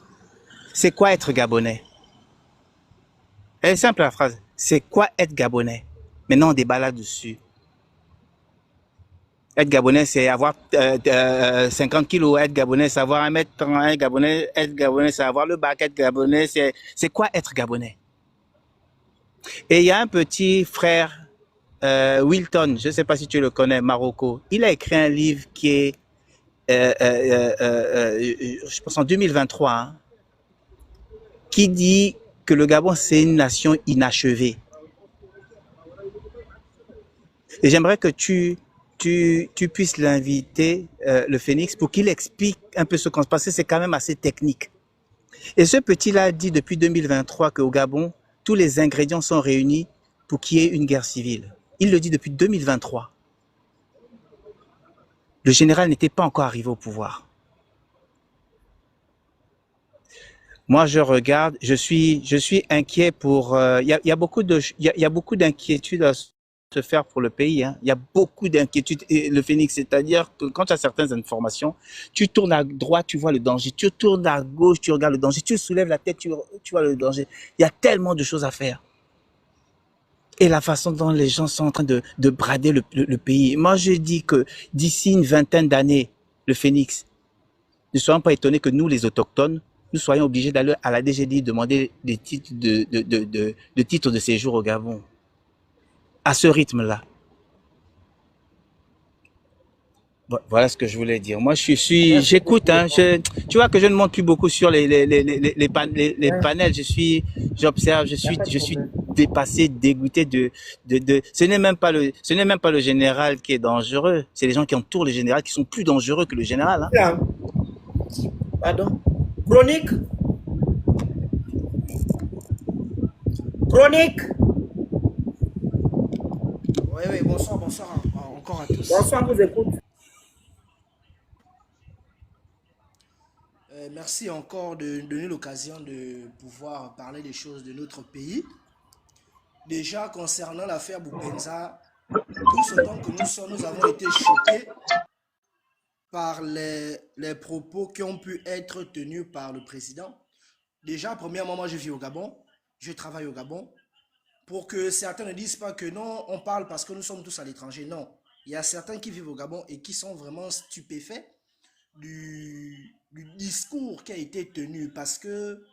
C'est quoi être Gabonais? Elle est simple la phrase. C'est quoi être Gabonais? Maintenant, on débat là-dessus. Être Gabonais, c'est avoir 50 kilos. Être Gabonais, c'est avoir 1m30. Être Gabonais, c'est avoir le bac. Être Gabonais, c'est quoi être Gabonais? Et il y a un petit frère, Wilton, je ne sais pas si tu le connais, Marocco. Il a écrit un livre qui est, je pense en 2023, hein, qui dit que le Gabon, c'est une nation inachevée. Et j'aimerais que tu puisses l'inviter, le Phénix, pour qu'il explique un peu ce qu'on se passe. C'est quand même assez technique. Et ce petit-là dit depuis 2023 qu'au Gabon, tous les ingrédients sont réunis pour qu'il y ait une guerre civile. Il le dit depuis 2023. Le général n'était pas encore arrivé au pouvoir. Moi, je regarde, je suis inquiet pour... Il y a beaucoup d'inquiétudes à se faire pour le pays. Hein. Il y a beaucoup d'inquiétudes. Et le Phénix, c'est-à-dire que quand tu as certaines informations, tu tournes à droite, tu vois le danger. Tu tournes à gauche, tu regardes le danger. Tu soulèves la tête, tu vois le danger. Il y a tellement de choses à faire. Et la façon dont les gens sont en train de brader le pays. Moi, je dis que d'ici une vingtaine d'années, le Phénix, ne soyons pas étonnés que nous, les autochtones, nous soyons obligés d'aller à la DGDI demander des titres de titres de séjour au Gabon. À ce rythme-là. Voilà ce que je voulais dire. Moi, j'écoute. Hein, tu vois que je ne monte plus beaucoup sur les panels. J'observe. Je suis dépassé, dégoûté ce n'est même pas le général qui est dangereux. C'est les gens qui entourent le général qui sont plus dangereux que le général. Hein. Pardon. Chronique. Oui, bonsoir encore à tous. Bonsoir, vous écoute. Merci encore de donner l'occasion de pouvoir parler des choses de notre pays. Déjà, concernant l'affaire Boupenza, tous autant que nous sommes, nous avons été choqués par les propos qui ont pu être tenus par le président. Déjà, premièrement, moi je vis au Gabon, je travaille au Gabon. Pour que certains ne disent pas que non, on parle parce que nous sommes tous à l'étranger. Non, il y a certains qui vivent au Gabon et qui sont vraiment stupéfaits du discours qui a été tenu parce que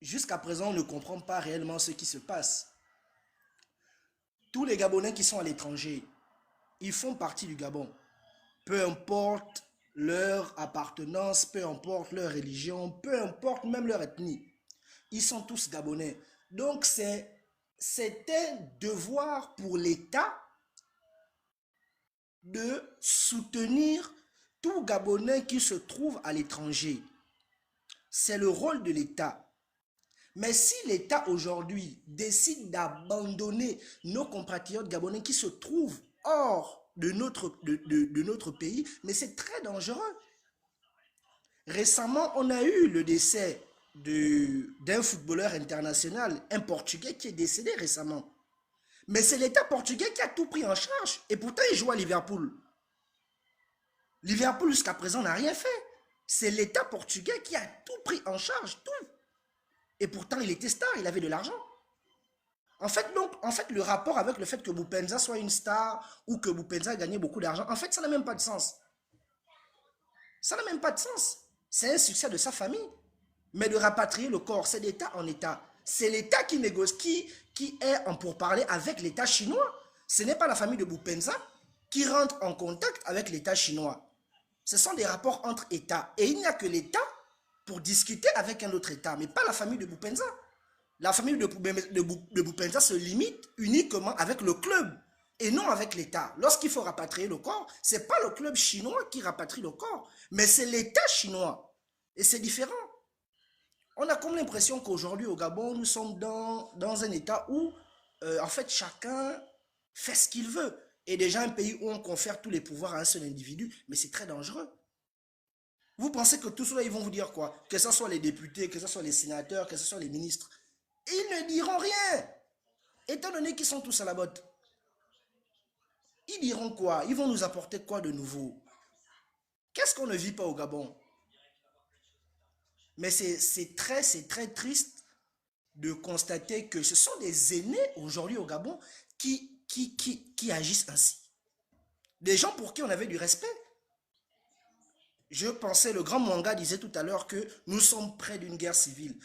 jusqu'à présent, on ne comprend pas réellement ce qui se passe. Tous les Gabonais qui sont à l'étranger, ils font partie du Gabon. Peu importe leur appartenance, peu importe leur religion, peu importe même leur ethnie. Ils sont tous Gabonais. Donc, c'est un devoir pour l'État de soutenir tout Gabonais qui se trouve à l'étranger. C'est le rôle de l'État. Mais si l'État aujourd'hui décide d'abandonner nos compatriotes gabonais qui se trouvent hors de notre pays, mais c'est très dangereux. Récemment, on a eu le décès d'un footballeur international, un Portugais qui est décédé récemment. Mais c'est l'État portugais qui a tout pris en charge. Et pourtant, il joue à Liverpool. Liverpool, jusqu'à présent, n'a rien fait. C'est l'État portugais qui a tout pris en charge, tout. Et pourtant, il était star, il avait de l'argent. En fait, le rapport avec le fait que Boupenza soit une star ou que Boupenza a gagné beaucoup d'argent, en fait, ça n'a même pas de sens. Ça n'a même pas de sens. C'est un succès de sa famille. Mais de rapatrier le corps, c'est d'État en État. C'est l'État qui négocie, qui est en pourparlers avec l'État chinois. Ce n'est pas la famille de Boupenza qui rentre en contact avec l'État chinois. Ce sont des rapports entre États. Et il n'y a que l'État pour discuter avec un autre État, mais pas la famille de Boupenza. La famille de Boupenza se limite uniquement avec le club et non avec l'État. Lorsqu'il faut rapatrier le corps, ce n'est pas le club chinois qui rapatrie le corps, mais c'est l'État chinois. Et c'est différent. On a comme l'impression qu'aujourd'hui au Gabon, nous sommes dans un État où, en fait, chacun fait ce qu'il veut. Et déjà un pays où on confère tous les pouvoirs à un seul individu, mais c'est très dangereux. Vous pensez que tous ceux-là, ils vont vous dire quoi? Que ce soit les députés, que ce soit les sénateurs, que ce soit les ministres. Ils ne diront rien. Étant donné qu'ils sont tous à la botte. Ils diront quoi? Ils vont nous apporter quoi de nouveau? Qu'est-ce qu'on ne vit pas au Gabon? Mais c'est très triste de constater que ce sont des aînés aujourd'hui au Gabon qui agissent ainsi. Des gens pour qui on avait du respect. Je pensais, le grand Mwanga disait tout à l'heure que nous sommes près d'une guerre civile.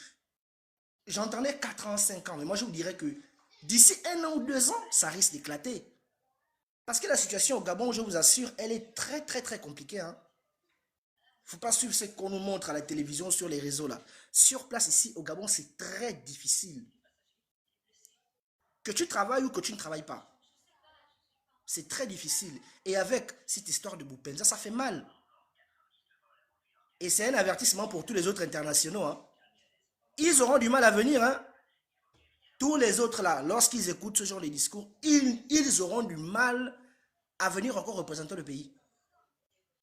J'entendais 4 ans, 5 ans, mais moi je vous dirais que d'ici 1 an ou 2 ans, ça risque d'éclater. Parce que la situation au Gabon, je vous assure, elle est très compliquée. Il ne faut pas suivre ce qu'on nous montre à la télévision, sur les réseaux là. Sur place ici, au Gabon, c'est très difficile. Que tu travailles ou que tu ne travailles pas. C'est très difficile. Et avec cette histoire de Boupenza, ça fait mal. Et c'est un avertissement pour tous les autres internationaux. Ils auront du mal à venir. Tous les autres là, lorsqu'ils écoutent ce genre de discours, ils auront du mal à venir encore représenter le pays.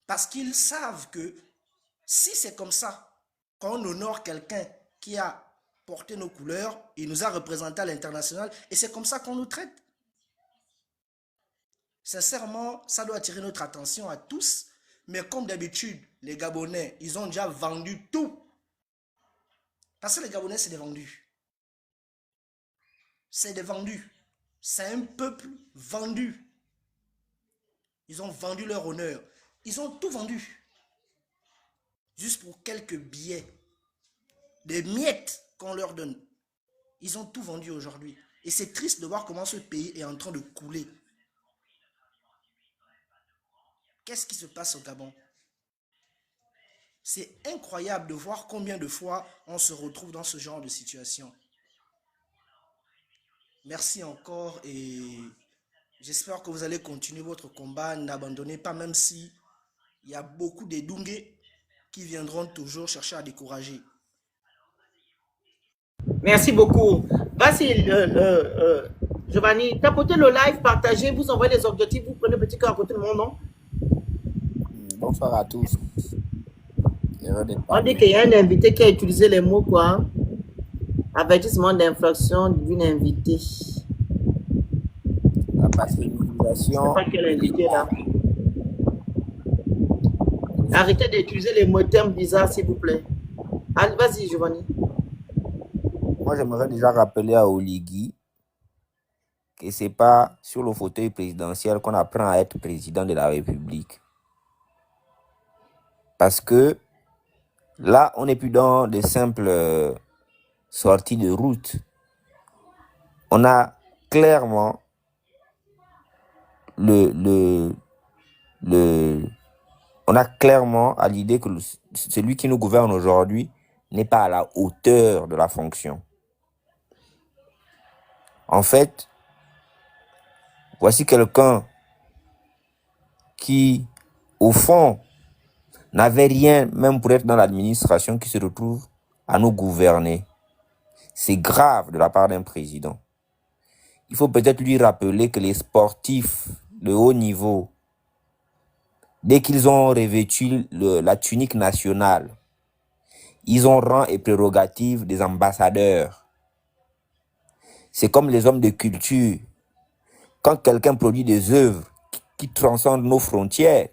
Parce qu'ils savent que si c'est comme ça qu'on honore quelqu'un qui a porté nos couleurs, il nous a représentés à l'international, et c'est comme ça qu'on nous traite. Sincèrement, ça doit attirer notre attention à tous. Mais comme d'habitude, les Gabonais, ils ont déjà vendu tout. Parce que les Gabonais, c'est des vendus. C'est des vendus. C'est un peuple vendu. Ils ont vendu leur honneur. Ils ont tout vendu. Juste pour quelques billets. Des miettes qu'on leur donne. Ils ont tout vendu aujourd'hui. Et c'est triste de voir comment ce pays est en train de couler. Qu'est-ce qui se passe au Gabon? C'est incroyable de voir combien de fois on se retrouve dans ce genre de situation. Merci encore et j'espère que vous allez continuer votre combat. N'abandonnez pas, même si il y a beaucoup de Dungé qui viendront toujours chercher à décourager. Merci beaucoup. Vas-y, Giovanni, tapotez le live, partagez, vous envoyez les objectifs, vous prenez petit cœur à côté de mon nom. Bonsoir à tous. Erreur de On dit parler. qu'il y a un invité qui a utilisé les mots quoi. Avertissement d'infraction d'une invitée. Parce que Je ne sais l'utilisation pas quel de invité là. l'État. Arrêtez d'utiliser les mots termes bizarres, s'il vous plaît. Allez, vas-y, Giovanni. Moi, j'aimerais déjà rappeler à Oligui que c'est pas sur le fauteuil présidentiel qu'on apprend à être président de la République. Parce que là, on n'est plus dans des simples sorties de route. On a clairement on a clairement à l'idée que celui qui nous gouverne aujourd'hui n'est pas à la hauteur de la fonction. En fait, voici quelqu'un qui, au fond, n'avait rien, même pour être dans l'administration, qui se retrouve à nous gouverner. C'est grave de la part d'un président. Il faut peut-être lui rappeler que les sportifs de haut niveau, dès qu'ils ont revêtu la tunique nationale, ils ont rang et prérogatives des ambassadeurs. C'est comme les hommes de culture. Quand quelqu'un produit des œuvres qui transcendent nos frontières,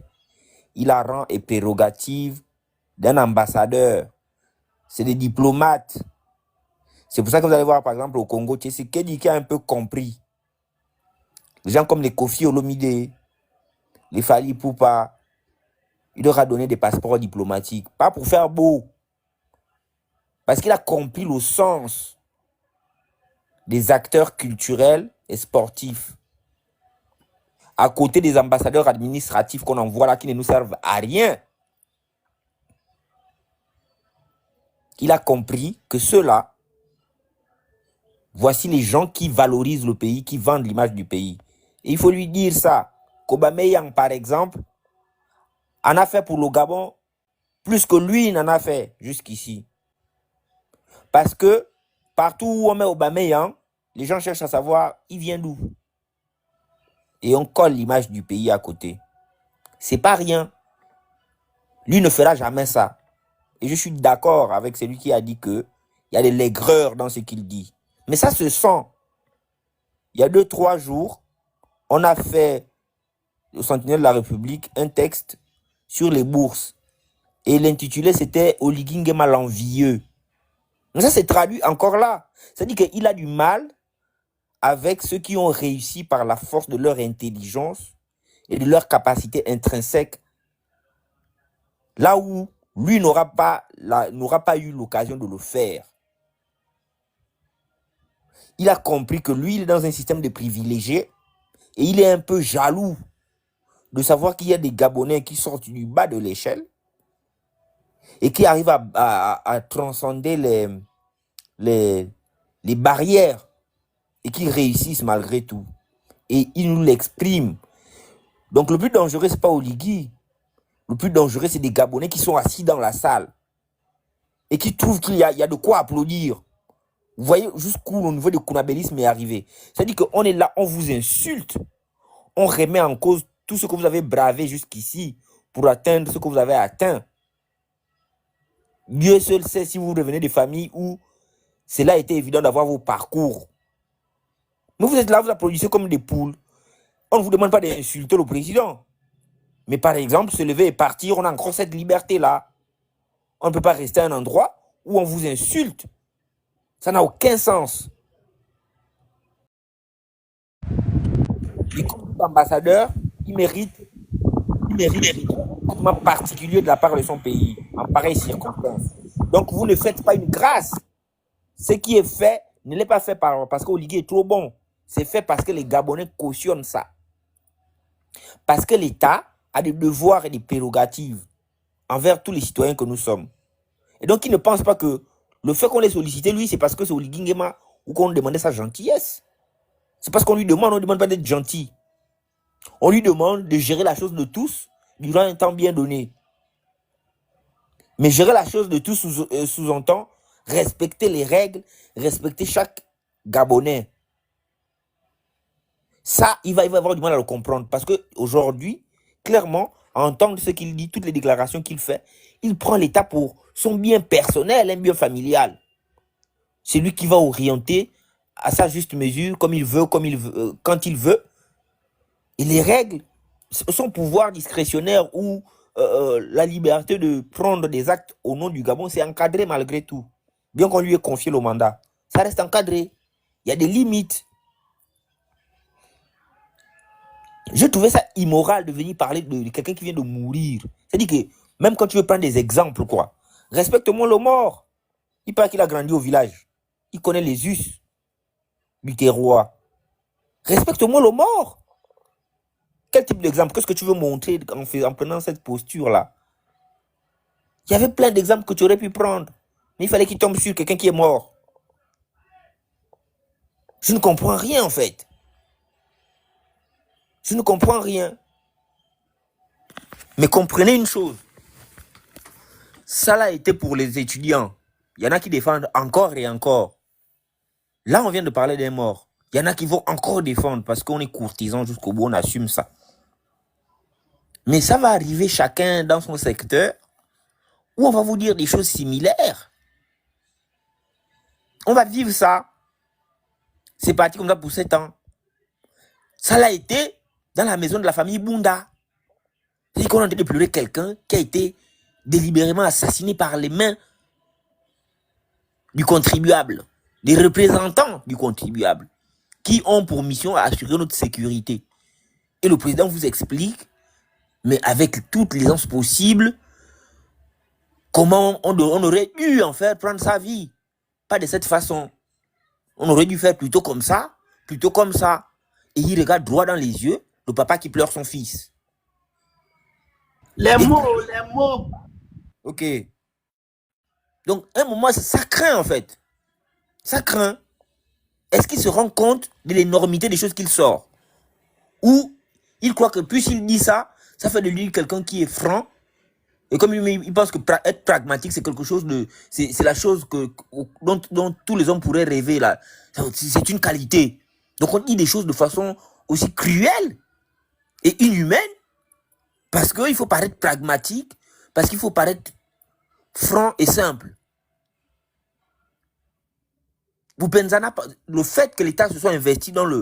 il a rang et prérogatives d'un ambassadeur. C'est des diplomates. C'est pour ça que vous allez voir, par exemple, au Congo, Tshisekedi qui a un peu compris. Les gens comme les Kofi Olomide, les Fali Poupa, il leur a donné des passeports diplomatiques. Pas pour faire beau. Parce qu'il a compris le sens des acteurs culturels et sportifs. À côté des ambassadeurs administratifs qu'on envoie là qui ne nous servent à rien. Il a compris que ceux-là, voici les gens qui valorisent le pays, qui vendent l'image du pays. Et il faut lui dire ça. Kobameyang, par exemple, en a fait pour le Gabon plus que lui n'en a fait jusqu'ici. Parce que partout où on met Aubameyang, les gens cherchent à savoir il vient d'où. Et on colle l'image du pays à côté. C'est pas rien. Lui ne fera jamais ça. Et je suis d'accord avec celui qui a dit que il y a des l'aigreur dans ce qu'il dit. Mais ça se sent. Il y a 2-3 jours, on a fait au Centenaire de la République un texte sur les bourses. Et l'intitulé c'était Oligui Nguema l'envieux. Mais ça s'est traduit encore là. C'est-à-dire qu'il a du mal avec ceux qui ont réussi par la force de leur intelligence et de leur capacité intrinsèque. Là où lui n'aura pas eu l'occasion de le faire. Il a compris que lui, il est dans un système de privilégiés et il est un peu jaloux de savoir qu'il y a des Gabonais qui sortent du bas de l'échelle et qui arrivent à transcender les barrières et qui réussissent malgré tout. Et il nous l'exprime. Donc le plus dangereux, ce n'est pas Oligui. Le plus dangereux, c'est des Gabonais qui sont assis dans la salle et qui trouvent qu'il y a de quoi applaudir. Vous voyez jusqu'où le niveau de kounabélisme est arrivé. C'est-à-dire qu'on est là, on vous insulte, on remet en cause tout ce que vous avez bravé jusqu'ici pour atteindre ce que vous avez atteint. Dieu seul sait si vous revenez des familles où cela a été évident d'avoir vos parcours. Mais vous êtes là, vous applaudissez comme des poules. On ne vous demande pas d'insulter le président. Mais par exemple, se lever et partir, on a encore cette liberté-là. On ne peut pas rester à un endroit où on vous insulte. Ça n'a aucun sens. Et comme ambassadeur, il mérite un traitement particulier de la part de son pays, en pareille circonstance. Donc vous ne faites pas une grâce. Ce qui est fait ne l'est pas fait parce que Oligui est trop bon. C'est fait parce que les Gabonais cautionnent ça. Parce que l'État a des devoirs et des prérogatives envers tous les citoyens que nous sommes. Et donc, il ne pense pas que le fait qu'on l'ait sollicité, lui, c'est parce que c'est Oligui Nguema ou qu'on demandait sa gentillesse. C'est parce qu'on lui demande, on ne demande pas d'être gentil. On lui demande de gérer la chose de tous durant un temps bien donné. Mais gérer la chose de tous sous-entend respecter les règles, respecter chaque Gabonais. Ça, il va avoir du mal à le comprendre. Parce qu'aujourd'hui, clairement, entendre ce qu'il dit, toutes les déclarations qu'il fait, il prend l'État pour son bien personnel, un bien familial. C'est lui qui va orienter à sa juste mesure, comme il veut, quand il veut. Et les règles, son pouvoir discrétionnaire ou la liberté de prendre des actes au nom du Gabon, c'est encadré malgré tout. Bien qu'on lui ait confié le mandat, ça reste encadré. Il y a des limites. Je trouvais ça immoral de venir parler de quelqu'un qui vient de mourir. C'est-à-dire que même quand tu veux prendre des exemples, quoi, respecte-moi le mort. Il paraît qu'il a grandi au village. Il connaît les us du terroir. Respecte-moi le mort. Quel type d'exemple? Qu'est-ce que tu veux montrer en prenant cette posture-là? Il y avait plein d'exemples que tu aurais pu prendre. Mais il fallait qu'il tombe sur quelqu'un qui est mort. Je ne comprends rien, en fait. Je ne comprends rien. Mais comprenez une chose. Ça l'a été pour les étudiants. Il y en a qui défendent encore et encore. Là, on vient de parler des morts. Il y en a qui vont encore défendre parce qu'on est courtisans jusqu'au bout, on assume ça. Mais ça va arriver chacun dans son secteur où on va vous dire des choses similaires. On va vivre ça. C'est parti comme ça pour 7 ans. Ça l'a été dans la maison de la famille Bunda. C'est qu'on est en train de pleurer quelqu'un qui a été délibérément assassiné par les mains du contribuable, des représentants du contribuable, qui ont pour mission à assurer notre sécurité. Et le président vous explique, mais avec toutes les chances possibles, comment on aurait dû en faire prendre sa vie. Pas de cette façon. On aurait dû faire plutôt comme ça, plutôt comme ça. Et il regarde droit dans les yeux le papa qui pleure son fils. Les mots. Ok. Donc, à un moment, ça craint en fait. Ça craint. Est-ce qu'il se rend compte de l'énormité des choses qu'il sort? Ou il croit que puisqu'il dit ça, ça fait de lui quelqu'un qui est franc. Et comme il pense que être pragmatique, c'est quelque chose de... C'est la chose dont tous les hommes pourraient rêver là. C'est une qualité. Donc on dit des choses de façon aussi cruelle et inhumaine parce qu'il faut paraître pragmatique, parce qu'il faut paraître franc et simple. Boupenzana, le fait que l'État se soit investi dans les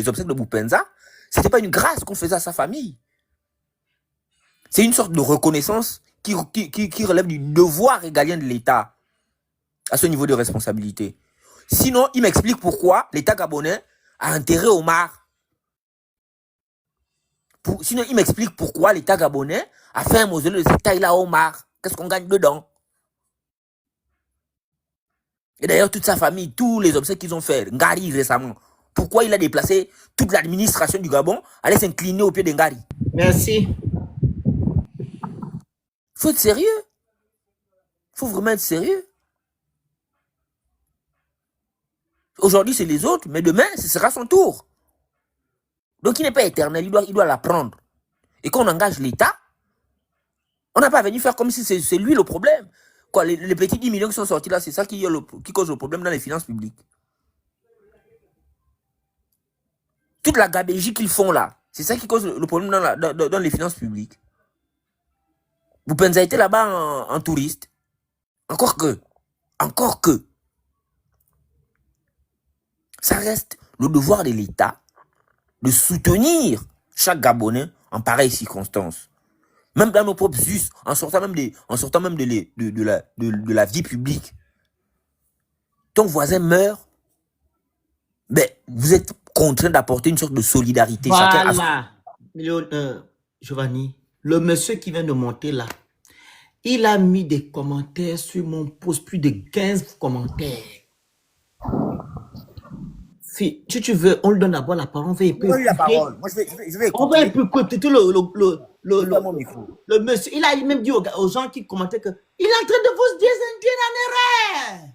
obsèques de Boupenza, c'était pas une grâce qu'on faisait à sa famille. C'est une sorte de reconnaissance qui relève du devoir régalien de l'État à ce niveau de responsabilité. Sinon, il m'explique pourquoi l'État gabonais a enterré Omar. Sinon, il m'explique pourquoi l'État gabonais a fait un mausolée de cette taille-là à Omar. Qu'est-ce qu'on gagne dedans? Et d'ailleurs, toute sa famille, tous les obsèques qu'ils ont fait, Ngari récemment, pourquoi il a déplacé toute l'administration du Gabon à aller s'incliner au pied de Ngari? Merci. Il faut être sérieux. Il faut vraiment être sérieux. Aujourd'hui, c'est les autres, mais demain, ce sera son tour. Donc, il n'est pas éternel, il doit l'apprendre. Et quand on engage l'État, on n'a pas venu faire comme si c'est lui le problème. Quoi, les petits 10 millions qui sont sortis là, c'est ça qui cause le problème dans les finances publiques. Toute la gabégie qu'ils font là, c'est ça qui cause le problème dans les finances publiques. Vous pensez été là-bas en touriste. Encore que, ça reste le devoir de l'État de soutenir chaque Gabonais en pareille circonstance. Même dans nos propres us, en sortant même de la vie publique. Ton voisin meurt, ben, vous êtes contraint d'apporter une sorte de solidarité. Voilà. Giovanni, le monsieur qui vient de monter là, il a mis des commentaires sur mon post, plus de 15 commentaires. Si tu veux, on lui donne d'abord la parole, on va écouter. la parole. Moi, je vais écouter. On va écouter tout le monsieur. Il a même dit aux gens qui commentaient que il est en train de vous dire en erreur.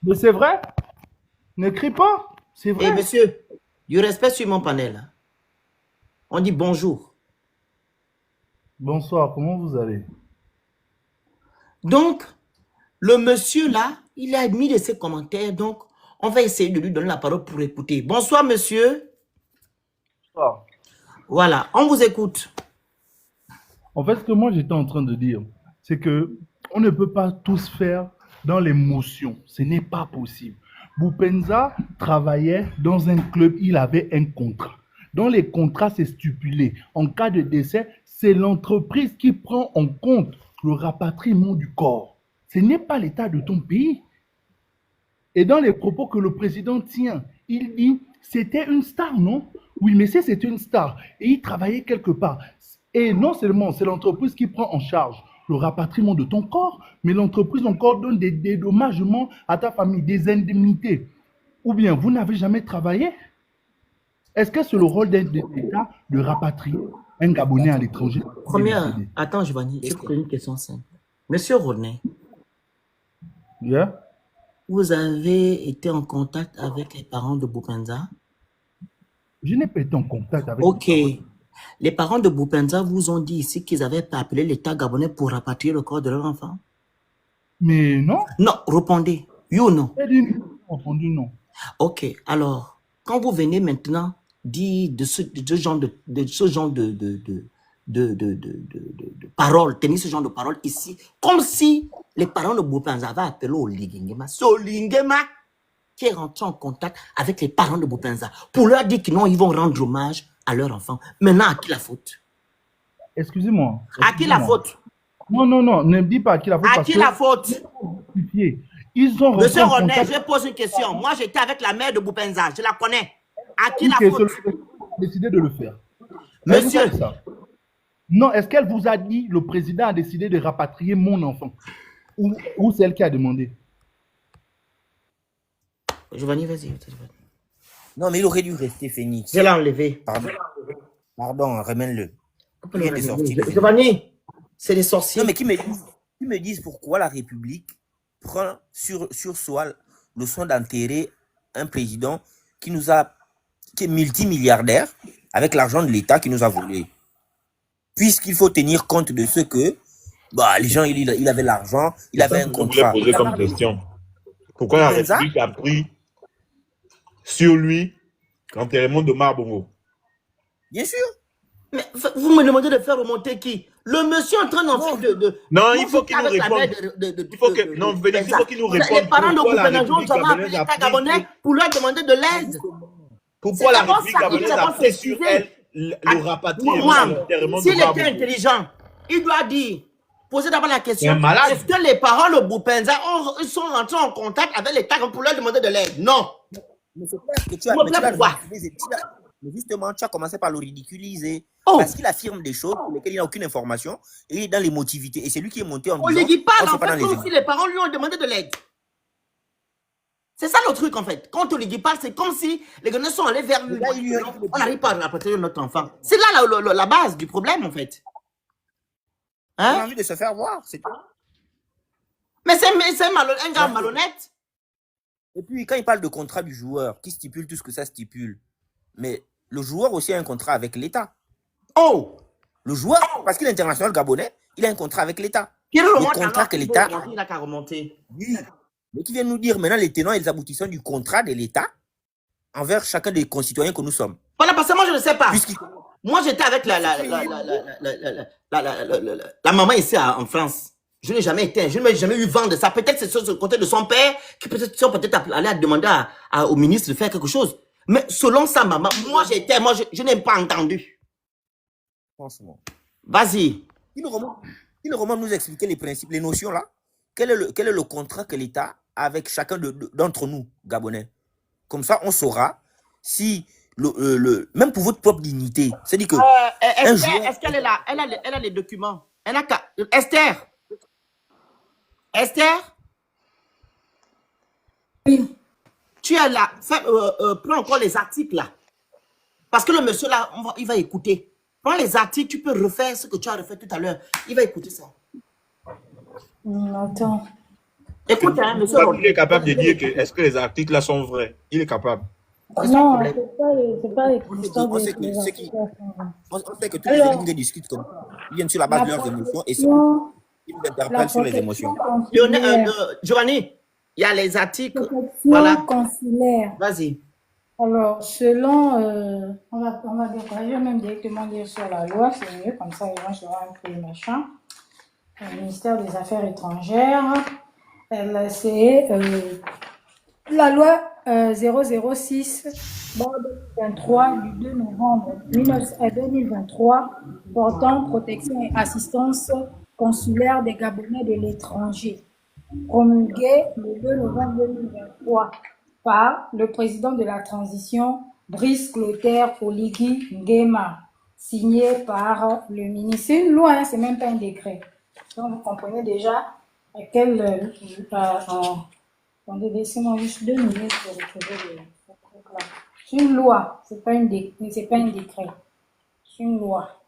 Mais c'est vrai. Ne crie pas. C'est vrai. Et monsieur, du respect sur mon panel. Hein. On dit bonjour. Bonsoir, comment vous allez? Donc, le monsieur là, il a mis de ses commentaires. Donc, on va essayer de lui donner la parole pour écouter. Bonsoir, monsieur. Bonsoir. Voilà, on vous écoute. En fait, ce que moi j'étais en train de dire, c'est que on ne peut pas tous faire dans l'émotion. Ce n'est pas possible. Boupenza travaillait dans un club, il avait un contrat. Dans les contrats, c'est stipulé. En cas de décès, c'est l'entreprise qui prend en compte le rapatriement du corps. Ce n'est pas l'état de ton pays. Et dans les propos que le président tient, il dit c'était une star, non? Oui, mais c'était une star. Et il travaillait quelque part. Et non seulement c'est l'entreprise qui prend en charge le rapatriement de ton corps, mais l'entreprise encore donne des dédommagements à ta famille, des indemnités. Ou bien vous n'avez jamais travaillé? Est-ce que c'est le rôle d'un État de rapatrier un Gabonais à l'étranger? Première, attends, Giovanni, je te pose une question simple. Monsieur Rodney, Yeah. vous avez été en contact avec les parents de Boupenza? Je n'ai pas été en contact avec. Ok. Les parents de Boupenza vous ont dit ici qu'ils avaient appelé l'État gabonais pour rapatrier le corps de leur enfant? Mais non. Non, répondez. Oui ou non? J'ai dit entendu non. Ok, alors, quand vous venez maintenant dire de ce genre de paroles, tenir ce genre de paroles ici, comme si les parents de Boupenza avaient appelé au Lingema. C'est au Lingema qui est rentré en contact avec les parents de Boupenza pour leur dire que non, ils vont rendre hommage à leur enfant. Maintenant, à qui la faute? Excusez-moi. À qui la faute? Non, non, non, ne me dis pas à qui la faute. À qui la faute? Ils ont Monsieur Rodney, je pose une question. Moi, j'étais avec la mère de Boupenza, je la connais. À qui la faute? Décidé de le faire. Monsieur. Non, est-ce qu'elle vous a dit le président a décidé de rapatrier mon enfant? Ou c'est elle qui a demandé? Giovanni, vas-y. Non, mais il aurait dû rester Phoenix. Je l'ai enlevé. Pardon, remène-le. Il vient de sortir. Giovanni, c'est des sorciers. Non, mais qui me disent pourquoi la République prend sur soi le soin d'enterrer un président qui est multimilliardaire avec l'argent de l'État qui nous a volé. Puisqu'il faut tenir compte de ce que les gens, il avait l'argent, il avait un contrat. Je voulais poser comme question. Pourquoi la République a pris sur lui l'enterrement de Marbongo? Bien sûr. Mais vous me demandez de faire remonter qui? Le monsieur en train d'en faire Non, il faut qu'il nous réponde. Il faut qu'il nous réponde. Les parents de Boupenza ont appelé l'État gabonais pour leur demander de l'aide. Pourquoi la République gabonaise a pris sur elle le rapatriement de l'enterrement de S'il Marbongo? était intelligent, il doit dire, poser d'abord la question, malade. est-ce que les parents de Boupenza sont rentrés en contact avec l'État pour leur demander de l'aide? Non. Mais c'est clair que tu as mais justement, tu as commencé par le ridiculiser. Parce qu'il affirme des choses pour lesquelles il n'a aucune information. Et il est dans l'émotivité. Et c'est lui qui est monté en disant... On ne dit pas, en fait, comme si les parents lui ont demandé de l'aide. C'est ça le truc, en fait. Quand on lui dit pas, c'est comme si les Ghanais sont allés vers lui. On n'arrive pas à rapatrier notre enfant. C'est là la base du problème, en fait. Hein? On a envie de se faire voir, c'est tout. Mais c'est un gars malhonnête. Et puis, quand il parle de contrat du joueur, qui stipule tout ce que ça stipule, mais le joueur aussi a un contrat avec l'État. Oh! Le joueur, parce qu'il est international gabonais, il a un contrat avec l'État. Le contrat que l'État... Il n'a qu'à remonter. Oui. Mais qui vient nous dire maintenant les tenants et les aboutissants du contrat de l'État envers chacun des concitoyens que nous sommes. Voilà, parce que moi, je ne sais pas. Moi, j'étais avec la maman ici en France. Je n'ai jamais été, je n'ai jamais eu vent de ça. Peut-être c'est sur le côté de son père qui peut-être allé à demander au ministre de faire quelque chose. Mais selon sa maman, moi, je n'ai pas entendu. Franchement. Vas-y. Il remonte nous expliquer les principes, les notions là. Quel est le contrat que l'État a avec chacun d'entre nous, Gabonais? Comme ça, on saura si, même pour votre propre dignité, c'est-à-dire que... Est-ce qu'elle est là? Elle a les documents. Elle a qu'à... Esther? Oui. Tu es là. Prends encore les articles là. Parce que le monsieur là, il va écouter. Prends les articles, tu peux refaire ce que tu as refait tout à l'heure. Il va écouter ça. Attends. Écoute, hein, monsieur. Il est capable de dire que est-ce que les articles là sont vrais? Il est capable. Non, c'est pas les on sait que tous les éléments qui discutent comme ils viennent sur la base de leurs émotions et ils nous interpellent sur les émotions. Giovanni, il y a les articles. Voilà. Consulaire. Vas-y. Alors, selon, on va dire quoi, je vais même directement dire sur la loi, c'est mieux, comme ça les gens seront un peu machin. Le ministère des Affaires étrangères, c'est la loi 006/2023 du 2 novembre 2023 portant protection et assistance consulaire des Gabonais de l'étranger, promulguée le 2 novembre 2023 par le président de la transition, Brice Clotaire Oligui Nguema, signé par le ministre. C'est une loi, hein, c'est même pas un décret. Donc vous comprenez déjà à quel... attendez, laissez-moi juste 2 minutes pour retrouver le truc là. C'est une loi, c'est pas un décret. C'est une loi.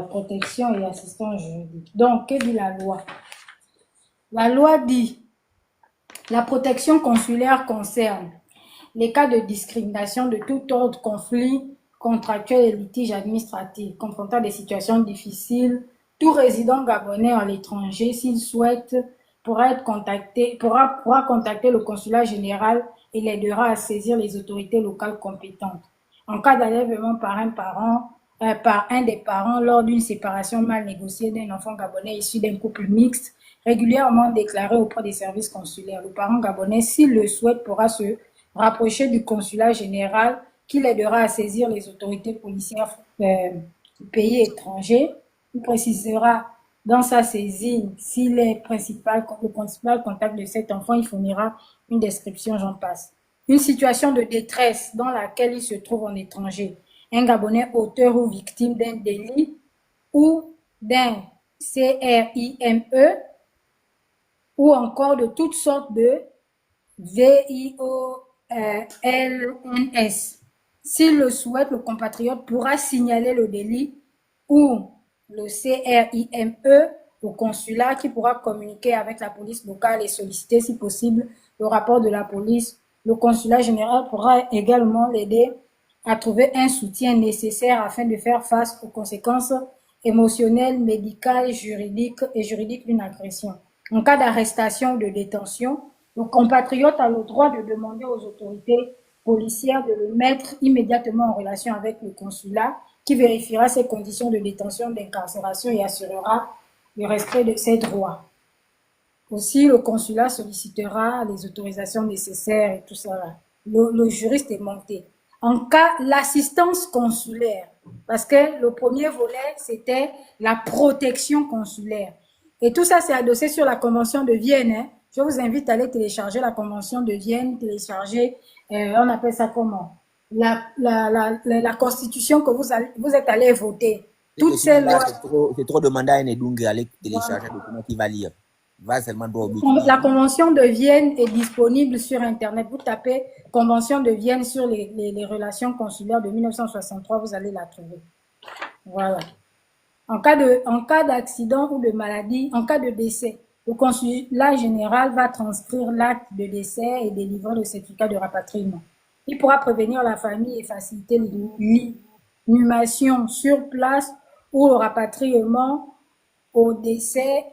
Protection et assistance juridique. Donc, que dit la loi? La loi dit: la protection consulaire concerne les cas de discrimination de tout ordre, conflit contractuel et litiges administratifs, confrontant des situations difficiles. Tout résident gabonais à l'étranger, s'il souhaite, pourra contacter le consulat général et l'aidera à saisir les autorités locales compétentes. En cas d'enlèvement par un des parents lors d'une séparation mal négociée d'un enfant gabonais issu d'un couple mixte, régulièrement déclaré auprès des services consulaires, le parent gabonais, s'il le souhaite, pourra se rapprocher du consulat général qui l'aidera à saisir les autorités policières du pays étranger. Il précisera dans sa saisine s'il est le principal contact de cet enfant, il fournira une description, j'en passe. Une situation de détresse dans laquelle il se trouve en étranger, un Gabonais auteur ou victime d'un délit ou d'un CRIME ou encore de toutes sortes de VIOLNS. S'il le souhaite, le compatriote pourra signaler le délit ou le CRIME au consulat qui pourra communiquer avec la police locale et solliciter, si possible, le rapport de la police. Le consulat général pourra également l'aider à trouver un soutien nécessaire afin de faire face aux conséquences émotionnelles, médicales, juridiques d'une agression. En cas d'arrestation ou de détention, le compatriote a le droit de demander aux autorités policières de le mettre immédiatement en relation avec le consulat qui vérifiera ses conditions de détention, d'incarcération et assurera le respect de ses droits. Aussi, le consulat sollicitera les autorisations nécessaires et tout ça. Le juriste est monté. En cas l'assistance consulaire, parce que le premier volet, c'était la protection consulaire. Et tout ça, c'est adossé sur la Convention de Vienne. Hein. Je vous invite à aller télécharger la Convention de Vienne, télécharger, on appelle ça comment? La Constitution que vous êtes allé voter. Toutes ces lois. C'est trop demandé à un Edungue d'aller télécharger un document qu'il va lire. Va seulement droit au but. La Convention de Vienne est disponible sur Internet. Vous tapez Convention de Vienne sur les relations consulaires de 1963, vous allez la trouver. Voilà. En cas d'accident ou de maladie, en cas de décès, le consulat général va transcrire l'acte de décès et délivrer le certificat de rapatriement. Il pourra prévenir la famille et faciliter l'inhumation sur place ou le rapatriement au décès,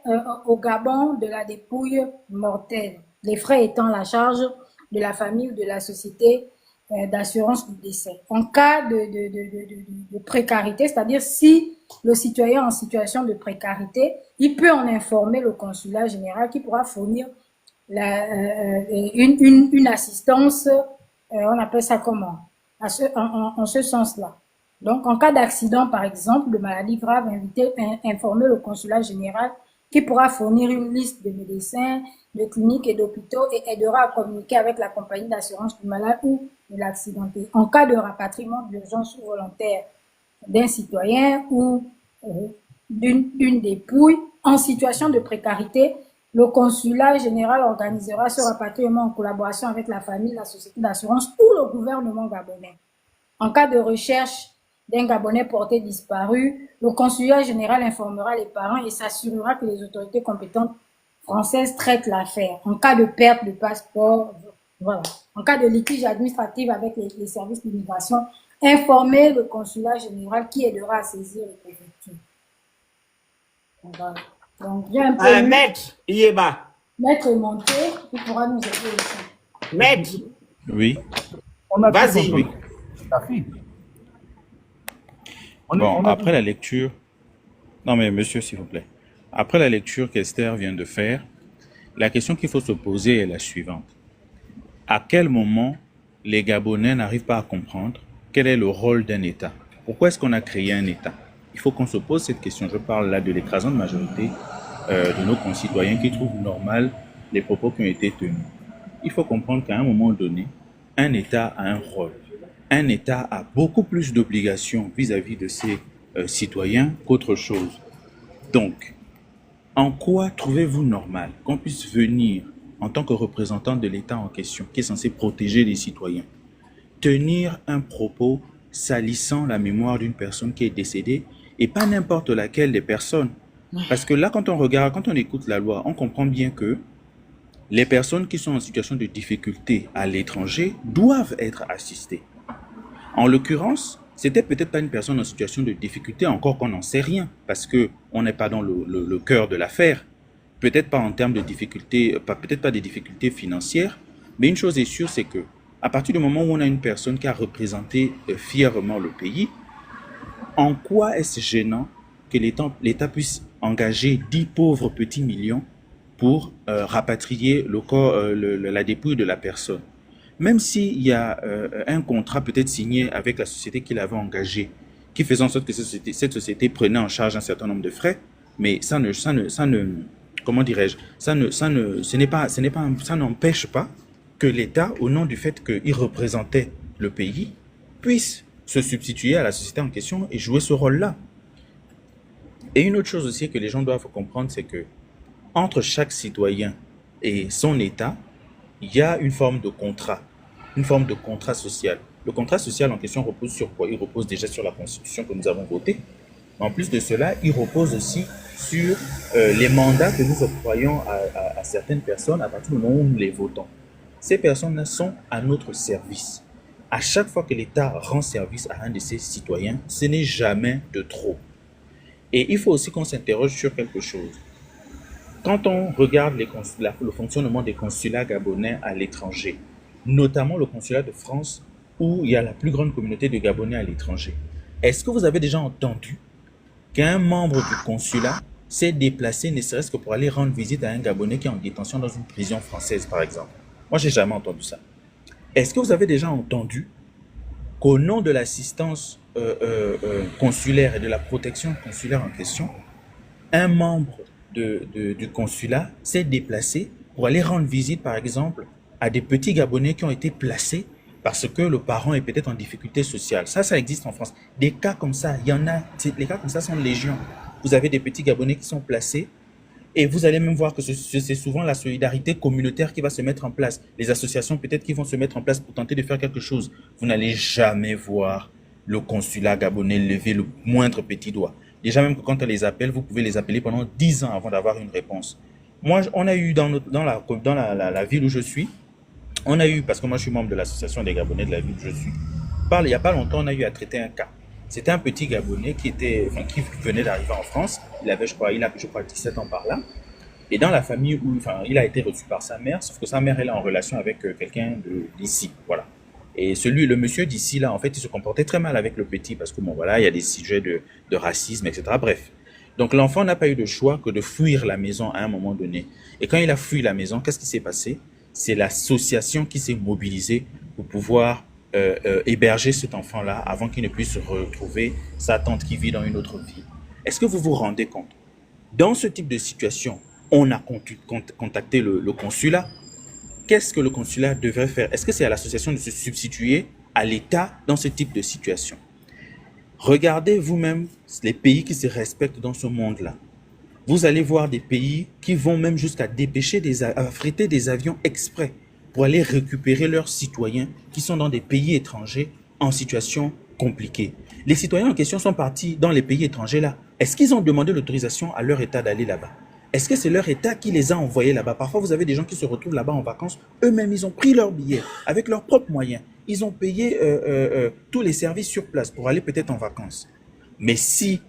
au Gabon de la dépouille mortelle, les frais étant la charge de la famille ou de la société d'assurance du décès. En cas de précarité, c'est-à-dire si le citoyen est en situation de précarité, il peut en informer le consulat général qui pourra fournir une assistance, on appelle ça comment, en ce sens-là. Donc, en cas d'accident, par exemple, de maladie grave, informer le consulat général qui pourra fournir une liste de médecins, de cliniques et d'hôpitaux et aidera à communiquer avec la compagnie d'assurance du malade ou de l'accidenté. En cas de rapatriement d'urgence ou volontaire d'un citoyen ou d'une dépouille en situation de précarité, le consulat général organisera ce rapatriement en collaboration avec la famille, la société d'assurance ou le gouvernement gabonais. En cas de recherche d'un Gabonais porté disparu, le consulat général informera les parents et s'assurera que les autorités compétentes françaises traitent l'affaire. En cas de perte de passeport, voilà. En cas de litige administratif avec les services d'immigration, informer le consulat général qui aidera à saisir le préfecture. Voilà. Donc, il y a un peu Maître Yeba. Maître est monté, il pourra nous aider aussi. Maître, Oui, On a tous Vas-y. entendu oui. ta fille. Bon, On a après tous... la lecture, non mais monsieur, s'il vous plaît. Après la lecture qu'Esther vient de faire, la question qu'il faut se poser est la suivante. À quel moment les Gabonais n'arrivent pas à comprendre quel est le rôle d'un État? Pourquoi est-ce qu'on a créé un État? Il faut qu'on se pose cette question. Je parle là de l'écrasante majorité de nos concitoyens qui trouvent normal les propos qui ont été tenus. Il faut comprendre qu'à un moment donné, un État a un rôle. Un État a beaucoup plus d'obligations vis-à-vis de ses citoyens qu'autre chose. Donc, en quoi trouvez-vous normal qu'on puisse venir, en tant que représentant de l'État en question, qui est censé protéger les citoyens, tenir un propos salissant la mémoire d'une personne qui est décédée, et pas n'importe laquelle des personnes? Parce que là, quand on regarde, quand on écoute la loi, on comprend bien que les personnes qui sont en situation de difficulté à l'étranger doivent être assistées. En l'occurrence, c'était peut-être pas une personne en situation de difficulté, encore qu'on n'en sait rien, parce que on n'est pas dans le cœur de l'affaire. Peut-être pas en termes de difficultés, peut-être pas des difficultés financières, mais une chose est sûre, c'est que à partir du moment où on a une personne qui a représenté fièrement le pays, en quoi est-ce gênant que l'État puisse engager 10 pauvres petits millions pour rapatrier le corps, la dépouille de la personne? Même s'il y a un contrat peut-être signé avec la société qui l'avait engagé, qui faisait en sorte que cette société prenait en charge un certain nombre de frais, mais ça comment dirais-je, ça n'empêche pas que l'État, au nom du fait qu'il représentait le pays, puisse se substituer à la société en question et jouer ce rôle-là. Et une autre chose aussi que les gens doivent comprendre, c'est que entre chaque citoyen et son État, il y a une forme de contrat social. Le contrat social en question repose sur quoi? Il repose déjà sur la Constitution que nous avons votée. En plus de cela, il repose aussi sur les mandats que nous octroyons à certaines personnes à partir du moment où nous les votons. Ces personnes-là sont à notre service. À chaque fois que l'État rend service à un de ses citoyens, ce n'est jamais de trop. Et il faut aussi qu'on s'interroge sur quelque chose. Quand on regarde le fonctionnement des consulats gabonais à l'étranger, notamment le consulat de France, où il y a la plus grande communauté de Gabonais à l'étranger, est-ce que vous avez déjà entendu qu'un membre du consulat s'est déplacé, ne serait-ce que pour aller rendre visite à un Gabonais qui est en détention dans une prison française, par exemple? Moi, j'ai jamais entendu ça. Est-ce que vous avez déjà entendu qu'au nom de l'assistance consulaire et de la protection consulaire en question, un membre du consulat s'est déplacé pour aller rendre visite, par exemple, à des petits Gabonais qui ont été placés parce que le parent est peut-être en difficulté sociale? Ça existe en France. Des cas comme ça, il y en a. Les cas comme ça sont légion. Vous avez des petits Gabonais qui sont placés et vous allez même voir que c'est souvent la solidarité communautaire qui va se mettre en place. Les associations peut-être qui vont se mettre en place pour tenter de faire quelque chose. Vous n'allez jamais voir le consulat gabonais lever le moindre petit doigt. Déjà même que quand on les appelle, vous pouvez les appeler pendant 10 ans avant d'avoir une réponse. Moi, on a eu dans la ville où je suis, on a eu, parce que moi je suis membre de l'association des Gabonais de la ville où je suis, il n'y a pas longtemps, on a eu à traiter un cas. C'était un petit Gabonais qui venait d'arriver en France. Il avait, je crois, 17 ans par là. Et dans la famille où, il a été reçu par sa mère, sauf que sa mère, elle est en relation avec quelqu'un d'ici, voilà. Et le monsieur d'ici, là, en fait, il se comportait très mal avec le petit parce que, bon, voilà, il y a des sujets de racisme, etc. Bref. Donc, l'enfant n'a pas eu de choix que de fuir la maison à un moment donné. Et quand il a fui la maison, qu'est-ce qui s'est passé? C'est l'association qui s'est mobilisée pour pouvoir héberger cet enfant-là avant qu'il ne puisse retrouver sa tante qui vit dans une autre ville. Est-ce que vous vous rendez compte? Dans ce type de situation, on a contacté le consulat. Qu'est-ce que le consulat devrait faire? Est-ce que c'est à l'association de se substituer à l'État dans ce type de situation? Regardez vous-même les pays qui se respectent dans ce monde-là. Vous allez voir des pays qui vont même jusqu'à dépêcher affréter des avions exprès pour aller récupérer leurs citoyens qui sont dans des pays étrangers en situation compliquée. Les citoyens en question sont partis dans les pays étrangers là. Est-ce qu'ils ont demandé l'autorisation à leur État d'aller là-bas? Est-ce que c'est leur État qui les a envoyés là-bas? Parfois, vous avez des gens qui se retrouvent là-bas en vacances. Eux-mêmes, ils ont pris leur billet avec leurs propres moyens. Ils ont payé tous les services sur place pour aller peut-être en vacances. Mais si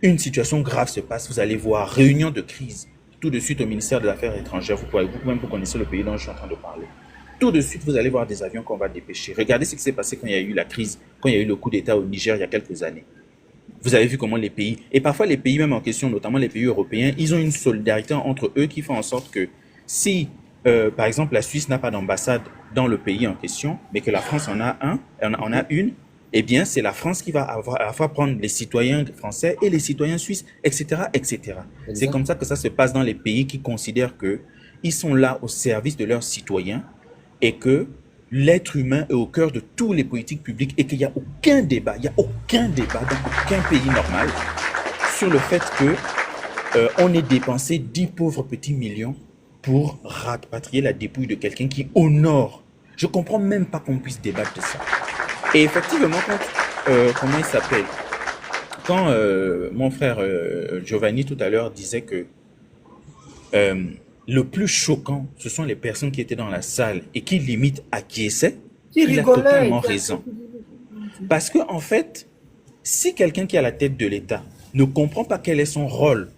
une situation grave se passe, vous allez voir réunion de crise tout de suite au ministère de l'Affaires étrangères. Vous connaissez le pays dont je suis en train de parler. tout de suite, vous allez voir des avions qu'on va dépêcher. Regardez ce qui s'est passé quand il y a eu la crise, quand il y a eu le coup d'État au Niger il y a quelques années. Vous avez vu comment les pays, et parfois les pays même en question, notamment les pays européens, ils ont une solidarité entre eux qui font en sorte que si, par exemple, la Suisse n'a pas d'ambassade dans le pays en question, mais que la France en a une, eh bien, c'est la France qui va avoir, à la fois prendre les citoyens français et les citoyens suisses, etc., etc. C'est comme ça que ça se passe dans les pays qui considèrent que ils sont là au service de leurs citoyens et que l'être humain est au cœur de tous les politiques publiques et qu'il n'y a aucun débat, il n'y a aucun débat dans aucun pays normal sur le fait que on ait dépensé 10 pauvres petits millions pour rapatrier la dépouille de quelqu'un qui honore. Je ne comprends même pas qu'on puisse débattre de ça. Et effectivement, comment il s'appelle? Quand mon frère Giovanni tout à l'heure disait que le plus choquant, ce sont les personnes qui étaient dans la salle et qui limite acquiesçaient, il a totalement raison. Parce que, en fait, si quelqu'un qui est à la tête de l'État ne comprend pas quel est son rôle,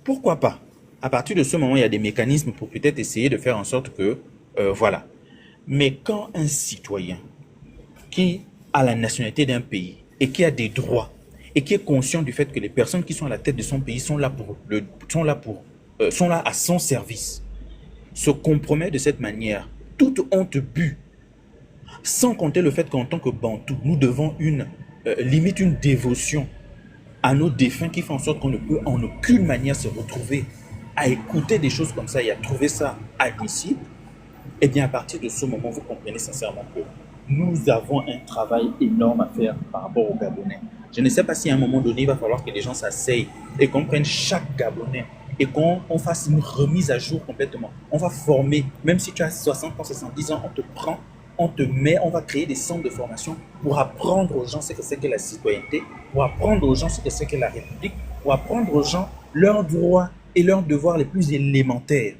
pourquoi pas? À partir de ce moment, il y a des mécanismes pour peut-être essayer de faire en sorte que, voilà. Mais quand un citoyen qui a la nationalité d'un pays et qui a des droits et qui est conscient du fait que les personnes qui sont à la tête de son pays sont là à son service, se compromet de cette manière, toute honte bue, sans compter le fait qu'en tant que Bantou, nous devons limite une dévotion à nos défunts qui font en sorte qu'on ne peut en aucune manière se retrouver à écouter des choses comme ça et à trouver ça admissible. Eh bien, à partir de ce moment, vous comprenez sincèrement que nous avons un travail énorme à faire par rapport aux Gabonais. Je ne sais pas si à un moment donné, il va falloir que les gens s'asseyent et qu'on prenne chaque Gabonais et qu'on fasse une remise à jour complètement. On va former, même si tu as 60 ans, 70 ans, on te prend, on te met, on va créer des centres de formation pour apprendre aux gens ce que c'est que la citoyenneté, pour apprendre aux gens ce que c'est que la République, pour apprendre aux gens leurs droits et leurs devoirs les plus élémentaires.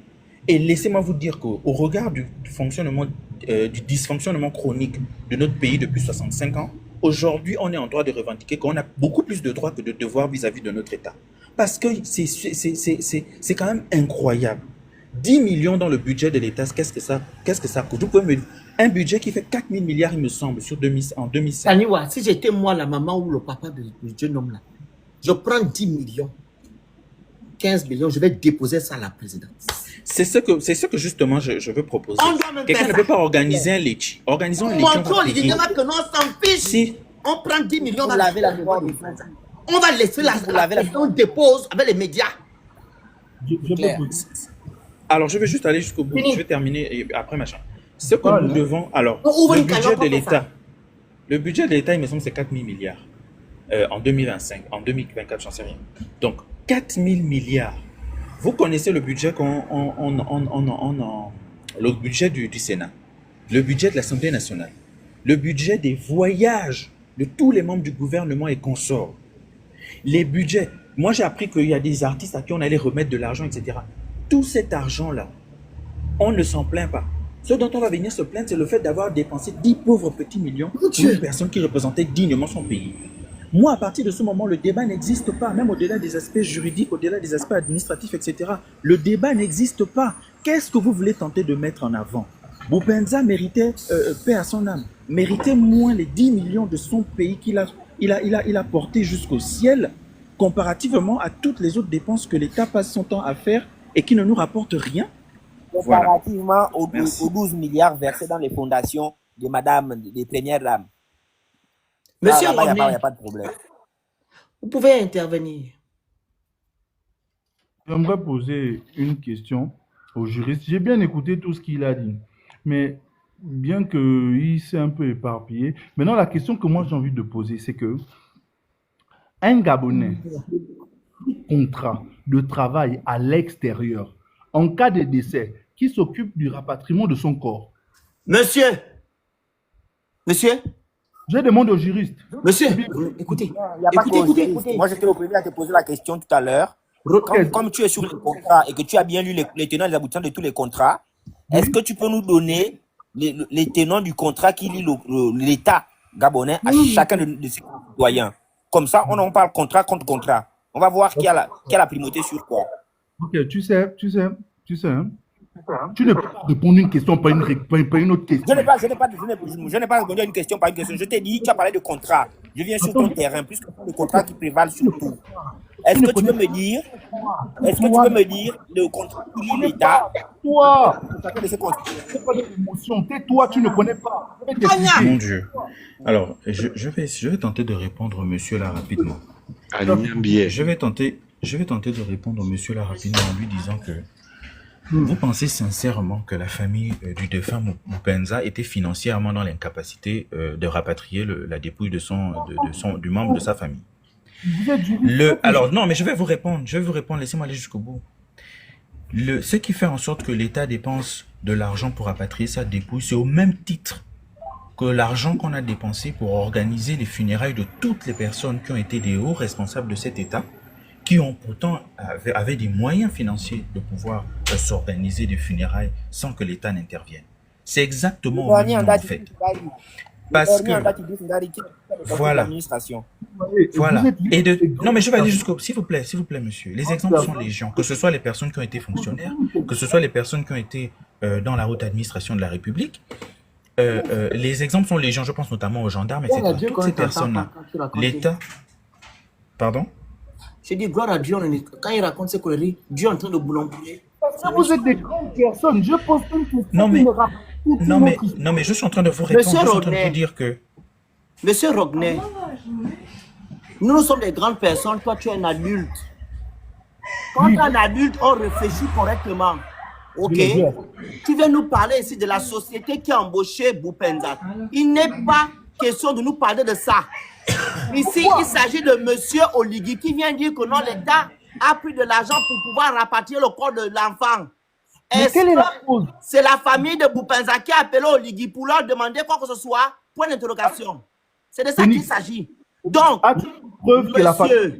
Et laissez-moi vous dire qu'au regard du dysfonctionnement chronique de notre pays depuis 65 ans, aujourd'hui, on est en droit de revendiquer qu'on a beaucoup plus de droits que de devoirs vis-à-vis de notre État. Parce que c'est quand même incroyable. 10 millions dans le budget de l'État, qu'est-ce que ça coûte? Vous pouvez me dire, un budget qui fait 4 000 milliards, il me semble, en 2005. Taniwa, si j'étais moi, la maman ou le papa de jeune homme là, je prends 10 millions, 15 millions, je vais déposer ça à la présidence. C'est ce que justement je veux proposer. Quelqu'un ne peut pas organiser un litchi. Organisons un litchi. Que non, on s'en fiche. Si on prend 10 millions, on va laisser on dépose avec les médias. Alors, je vais juste aller jusqu'au bout. Je vais terminer et après machin. Ce que nous devons. Alors, le budget de l'État, il me semble, c'est 4 000 milliards en 2025, en 2024, j'en sais rien. Donc, 4 000 milliards. Vous connaissez le budget le budget du Sénat, le budget de l'Assemblée nationale, le budget des voyages de tous les membres du gouvernement et consorts, les budgets. Moi, j'ai appris qu'il y a des artistes à qui on allait remettre de l'argent, etc. Tout cet argent-là, on ne s'en plaint pas. Ce dont on va venir se plaindre, c'est le fait d'avoir dépensé 10 pauvres petits millions pour une personne qui représentait dignement son pays. Moi, à partir de ce moment, le débat n'existe pas, même au-delà des aspects juridiques, au-delà des aspects administratifs, etc. Le débat n'existe pas. Qu'est-ce que vous voulez tenter de mettre en avant? Boupenza méritait, paix à son âme, méritait moins les 10 millions de son pays qu'il a porté jusqu'au ciel, comparativement à toutes les autres dépenses que l'État passe son temps à faire et qui ne nous rapportent rien. Comparativement aux 12 milliards versés dans les fondations de Madame, des premières dames. Monsieur, il n'y a pas de problème. Vous pouvez intervenir. J'aimerais poser une question au juriste. J'ai bien écouté tout ce qu'il a dit, mais bien qu'il s'est un peu éparpillé. Maintenant, la question que moi j'ai envie de poser, c'est que un Gabonais contrat de travail à l'extérieur, en cas de décès, qui s'occupe du rapatriement de son corps? Monsieur, je demande au juriste. Monsieur, écoutez. Écoutez. Moi, j'étais le premier à te poser la question tout à l'heure. Comme tu es sur le contrat et que tu as bien lu les tenants et les aboutissants de tous les contrats, est-ce que tu peux nous donner les tenants du contrat qui lie l'État gabonais à chacun de ses citoyens? Comme ça, on en parle contrat contre contrat. On va voir qui a la primauté sur quoi. Ok, tu sais, hein, Tu ne peux pas répondre une question par une autre question. Je n'ai pas répondu à une question par une question. Je t'ai dit, tu as parlé de contrat. Je viens sur ton terrain, puisque c'est le contrat qui prévalent sur tout. Est-ce que tu peux me dire, le contrat qui lie l'État? Toi, Chacun de ces contrats. c'est pas de l'émotion. Tais-toi, tu ne connais pas. Je vais Mon t'expliquer. Dieu. Alors, je vais tenter de répondre au monsieur là rapidement. Aliniambie. Je vais tenter de répondre au monsieur là rapidement en lui disant que vous pensez sincèrement que la famille du défunt Mupenza était financièrement dans l'incapacité de rapatrier la dépouille du membre de sa famille? Vous êtes juriste. Alors non, mais je vais vous répondre, laissez-moi aller jusqu'au bout. Ce qui fait en sorte que l'État dépense de l'argent pour rapatrier sa dépouille, c'est au même titre que l'argent qu'on a dépensé pour organiser les funérailles de toutes les personnes qui ont été des hauts responsables de cet État, qui ont pourtant avaient des moyens financiers de pouvoir s'organiser des funérailles sans que l'État n'intervienne. C'est exactement au même nom, en fait. Parce que voilà. Voilà. Non, mais je vais aller jusqu'au... S'il vous plaît, monsieur. Les exemples sont légion. Que ce soit les personnes qui ont été fonctionnaires, que ce soit les personnes qui ont été dans la haute administration de la République. Les exemples sont légion. Je pense notamment aux gendarmes, etc. Toutes ces personnes-là. L'État... Pardon? Je dis gloire à Dieu, quand il raconte ces conneries, Dieu est en train de boulonner. Vous êtes des grandes personnes. Je pose une question. Non, mais je suis en train de vous répondre. Je suis en train de vous dire que... Monsieur Rognet, nous sommes des grandes personnes, toi tu es un adulte. Quand tu es un adulte, on réfléchit correctement. Ok? Tu viens nous parler ici de la société qui a embauché Mupenza. Il n'est pas question de nous parler de ça. Ici, il s'agit de monsieur Oligui qui vient dire que non, l'État a pris de l'argent pour pouvoir rapatrier le corps de l'enfant. Est-ce que c'est la famille de Mupenza qui a appelé Oligui pour leur demander quoi que ce soit? Point d'interrogation. C'est de ça qu'il s'agit. Donc, monsieur,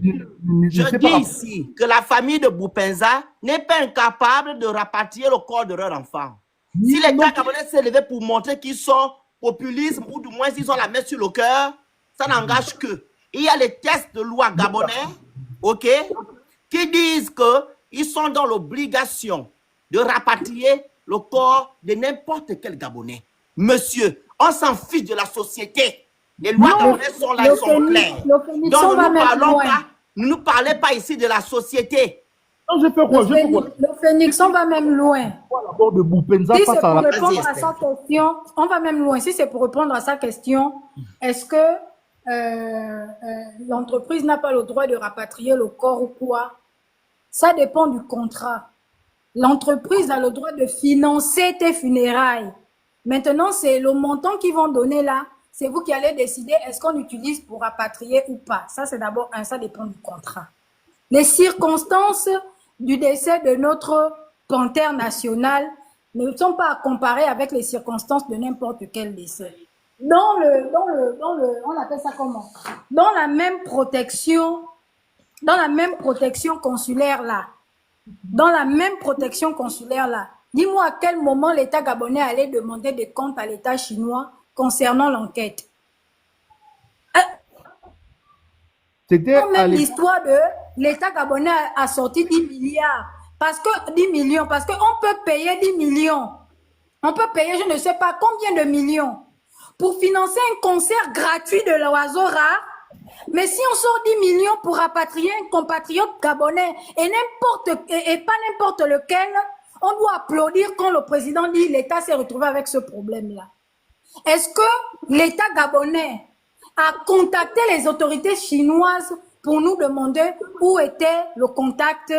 je dis ici que la famille de Mupenza n'est pas incapable de rapatrier le corps de leur enfant. Si l'État gabonais s'est levé pour montrer qu'ils sont populistes, ou du moins ils ont la main sur le cœur, ça n'engage que. Il y a les textes de loi gabonais, ok, qui disent qu'ils sont dans l'obligation de rapatrier le corps de n'importe quel Gabonais. Monsieur, on s'en fiche de la société. Les lois gabonaises sont là, elles sont claires. Donc ne nous parlez pas ici de la société. Non, je fais quoi? Le Phénix, on va même loin. De Mupenza, Si c'est pour répondre à sa question, on va même loin. Si c'est pour répondre à sa question, est-ce que l'entreprise n'a pas le droit de rapatrier le corps ou quoi? Ça dépend du contrat. L'entreprise a le droit de financer tes funérailles. Maintenant, c'est le montant qu'ils vont donner là. C'est vous qui allez décider est-ce qu'on utilise pour rapatrier ou pas. Ça, c'est d'abord ça dépend du contrat. Les circonstances du décès de notre panthère national ne sont pas à comparer avec les circonstances de n'importe quel décès. On appelle ça comment? Dans la même protection consulaire là. Dis-moi à quel moment l'État gabonais allait demander des comptes à l'État chinois concernant l'enquête. C'était même l'histoire de l'État gabonais a sorti 10 milliards. Parce que 10 millions, parce qu'on peut payer 10 millions. On peut payer je ne sais pas combien de millions pour financer un concert gratuit de l'oiseau rare. Mais si on sort 10 millions pour rapatrier un compatriote gabonais et pas n'importe lequel, on doit applaudir quand le président dit l'État s'est retrouvé avec ce problème-là. Est-ce que l'État gabonais a contacté les autorités chinoises pour nous demander où était le contact,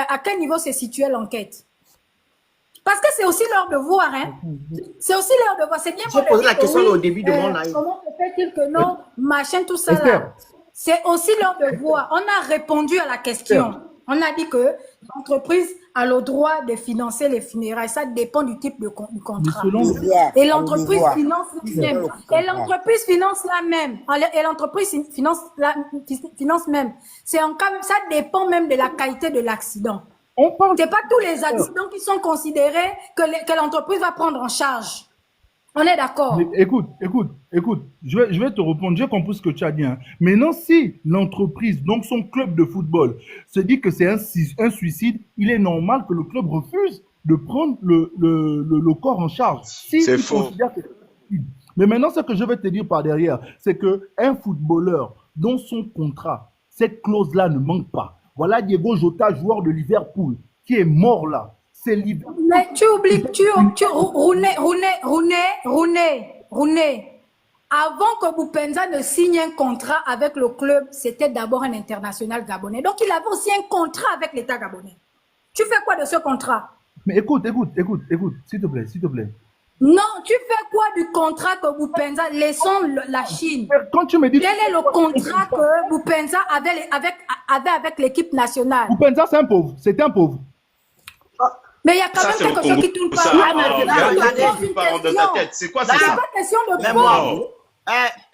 à quel niveau se situait l'enquête? Parce que c'est aussi leur devoir, hein. C'est aussi leur devoir. C'est bien. J'ai posé la question au début de mon live. Comment se fait-il que non, machin, tout ça là? C'est aussi leur devoir. On a répondu à la question. On a dit que l'entreprise a le droit de financer les funérailles. Ça dépend du type de contrat. Et l'entreprise finance même. Et l'entreprise finance la même. Et l'entreprise finance même. Ça dépend même de la qualité de l'accident. C'est pas tous les accidents qui sont considérés que l'entreprise va prendre en charge. On est d'accord. Mais écoute, je vais te répondre, j'ai compris ce que tu as dit. Hein. Maintenant, si l'entreprise, donc son club de football, se dit que c'est un suicide, il est normal que le club refuse de prendre le corps en charge. Si C'est il faux. considère que c'est un suicide. Mais maintenant, ce que je vais te dire par derrière, c'est qu'un footballeur, dans son contrat, cette clause-là ne manque pas. Voilà Diego Jota, joueur de Liverpool, qui est mort là. C'est Liverpool. Mais tu oublies, Rouné. Avant que Boupenza ne signe un contrat avec le club, c'était d'abord un international gabonais. Donc il avait aussi un contrat avec l'État gabonais. Tu fais quoi de ce contrat? Mais écoute, s'il te plaît. Non, tu fais quoi du contrat que Boupenza, laissons la Chine. Quand tu me dis... Quel est le contrat que Boupenza avait avec l'équipe nationale? Boupenza, c'est un pauvre. C'est un pauvre. Mais il y a quand même quelque chose qui tourne pas. C'est quoi C'est ça? pas question de Mais pauvre. moi,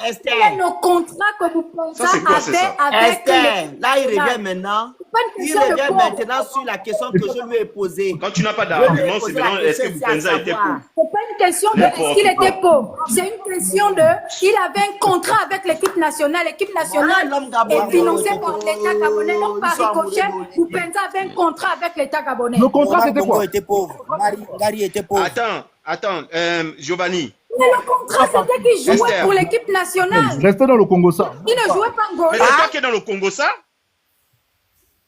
Esther, Quel est le contrat que Boupenza Ça, c'est quoi, c'est avait ça? avec Esther, l'équipe là il revient nationale? maintenant. C'est pas une Il question de revient pauvre. maintenant sur la question que je lui ai posée. Quand tu n'as pas Je lui ai d'argument, c'est posé la maintenant est-ce que question, c'est à Boupenza était savoir. pauvre? C'est pas une question de est-ce qu'il était pauvre. C'est une question de il avait un contrat avec l'équipe nationale. L'équipe nationale Voilà un homme est gabonais. financée par l'État gabonais. Donc par Ils sont ricochet, amoureux de Boupenza avait un contrat avec l'État gabonais. Le contrat, Omar c'était Bongo quoi? était pauvre. Gary était pauvre. Attends, Giovanni. Mais le contrat, c'était qu'il jouait Esther. pour l'équipe nationale. Restez dans le Congo, ça. Il ne jouait pas Mais Angola. c'est toi qui es dans le Congo, ça?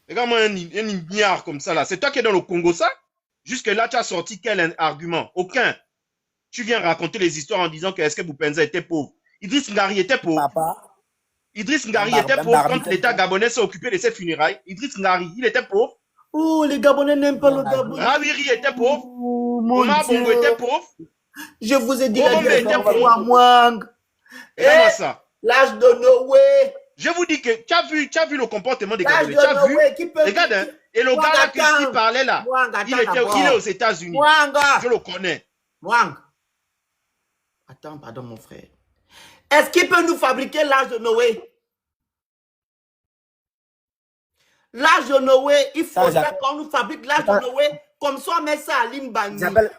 Regarde-moi un ignare comme ça, là. C'est toi qui es dans le Congo, ça? Jusque-là, tu as sorti quel argument? Aucun. Tu viens raconter les histoires en disant que est-ce que Boupenza était pauvre. Idriss Ngari était pauvre. Papa. Idriss Ngari était pauvre quand l'État gabonais s'est occupé de ses funérailles. Idriss Ngari, il était pauvre. Oh, les Gabonais n'aiment pas le Gabon. Rawiri était pauvre. Oh, mon Omar Dieu. Bongo était pauvre. Je vous ai dit Omar la Bongo vérité, était pauvre. moi, Mwang. Regarde-moi ça. L'âge de Noé. Je vous dis que tu as vu le comportement des L'âge Gabonais. de Tu as vu? Noé qui peut... Regarde, hein. Et le Mwang, gars là qui attends. parlait là, Mwang, il attends est d'abord. aux États-Unis. Mwang. Je le connais. Mwang. Attends, pardon, mon frère. Est-ce qu'il peut nous fabriquer l'âge de Noé? L'âge de Noé, il faut qu'on nous fabrique l'âge de Noé. Comme ça, on met ça à Limbani. J'appelle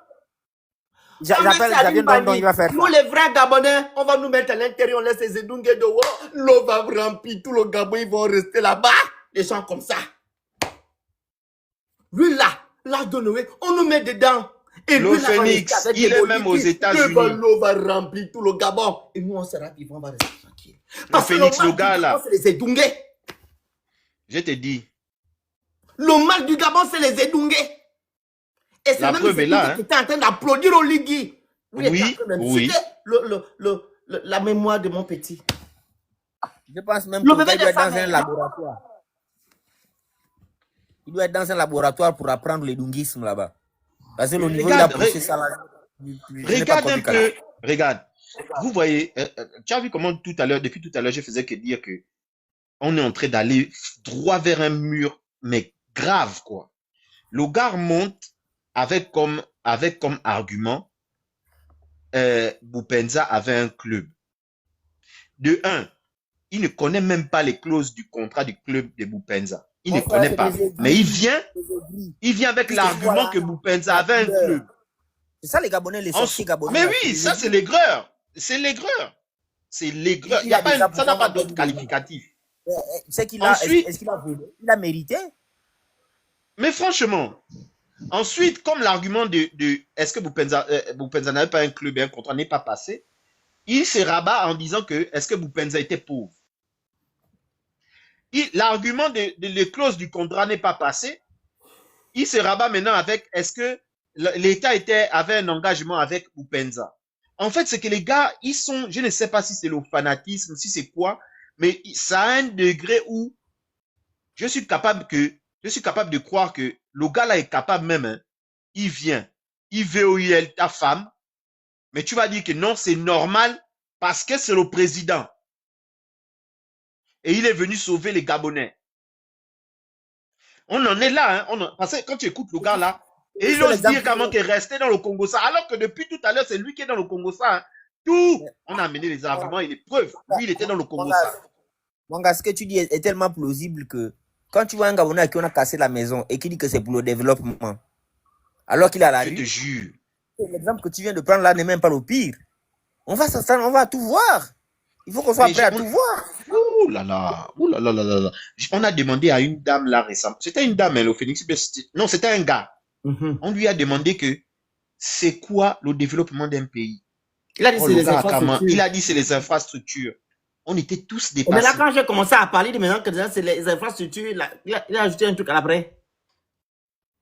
Xavier Ndondon, il va faire Nous, ça. les vrais Gabonais, on va nous mettre à l'intérieur, on laisse les Edungue dehors. L'eau va remplir, tout le Gabon, ils vont rester là-bas. Des gens comme ça. Lui là, l'âge de Noé, on nous met dedans. Et Le lui, là, on Phénix, reste avec il des est même aux politiques. États-Unis. L'eau va remplir tout le Gabon. Et nous, on sera vivants, on va rester tranquille. Le Phénix, mal le du gars Gabon, là, c'est les Edungue. je te dis. Le mal du Gabon, c'est les Edungue. Et c'est La même preuve les est là, Edungue hein. qui étaient en train d'applaudir au Ligui. Oui, C'était la mémoire de mon petit. Je pense même Le qu'il bébé doit de être sa dans un mère. laboratoire. Il doit être dans un laboratoire pour apprendre le dungisme là-bas. Parce que le niveau, il a Regarde, poussé ça là. regarde un peu. Regarde. Vous voyez, tu as vu comment depuis tout à l'heure, je faisais que dire que on est en train d'aller droit vers un mur, mais grave, quoi. Le gars monte avec comme argument, Boupenza avait un club. De un, il ne connaît même pas les clauses du contrat du club de Boupenza. Il ne connaît pas. Mais il vient avec l'argument que Boupenza avait un club. C'est ça les Gabonais, les sorciers Gabonais. Mais oui, ça c'est l'aigreur. C'est l'aigreur. C'est l'aigreur. Ça n'a pas d'autre qualificatif. C'est qu'il a, est-ce qu'il a volé? Il a mérité. Mais franchement, ensuite, comme l'argument de est-ce que Boupenza n'avait pas un club et un contrat n'est pas passé, il se rabat en disant que est-ce que Boupenza était pauvre. L'argument de les clauses du contrat n'est pas passé, il se rabat maintenant avec est-ce que l'État avait un engagement avec Boupenza. En fait, c'est que les gars, ils sont, je ne sais pas si c'est le fanatisme, si c'est quoi, mais ça a un degré où je suis capable de croire que le gars là est capable même, hein, il vient, il VOIL ta femme, mais tu vas dire que non, c'est normal parce que c'est le président. Et il est venu sauver les Gabonais. On en est là, hein, parce que quand tu écoutes le gars là, et il ose dire comment qu'il est resté dans le Congo ça, alors que depuis tout à l'heure, c'est lui qui est dans le Congo ça. Hein. Tout, on a amené les arguments et les preuves. Lui, il était dans le Congo ça. Mon gars, ce que tu dis est tellement plausible que quand tu vois un Gabonais qui a cassé la maison et qui dit que c'est pour le développement, alors qu'il est à la rue. Je te jure. l'exemple que tu viens de prendre là n'est même pas le pire. On va s'installer, on va tout voir. Il faut qu'on soit Mais prêt à tout voir. ouh là là, ouh là là là là là. On a demandé à une dame là récemment. C'était une dame, hein, le Phoenix. Non, c'était un gars. On lui a demandé que c'est quoi le développement d'un pays. Il a dit Oh, c'est le les gars a carrément- infrastructures. il a dit c'est les infrastructures. On était tous Et maintenant, dépassés. quand j'ai commencé à parler de maintenant que déjà, c'est les infrastructures, il a ajouté un truc à l'après.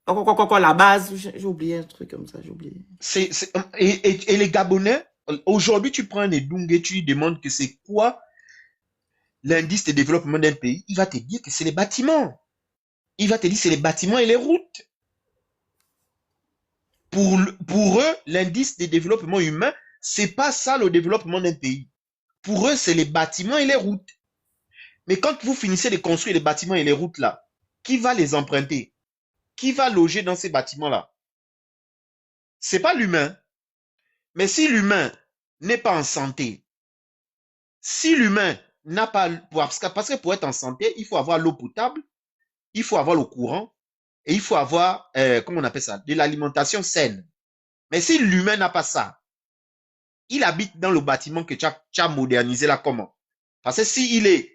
Quoi, la base, j'ai oublié un truc comme ça, j'ai oublié. Et les Gabonais, aujourd'hui, tu prends un Edung et tu lui demandes que c'est quoi l'indice de développement d'un pays, il va te dire que c'est les bâtiments. Il va te dire c'est les bâtiments et les routes. Pour eux, l'indice de développement humain, c'est pas ça le développement d'un pays. Pour eux, c'est les bâtiments et les routes. Mais quand vous finissez de construire les bâtiments et les routes là, qui va les emprunter? Qui va loger dans ces bâtiments-là? C'est pas l'humain. Mais si l'humain n'est pas en santé, si l'humain n'a pas... Parce que pour être en santé, il faut avoir l'eau potable, il faut avoir le courant, et il faut avoir, comment on appelle ça, de l'alimentation saine. Mais si l'humain n'a pas ça, il habite dans le bâtiment que tu as modernisé là comment? Parce que s'il est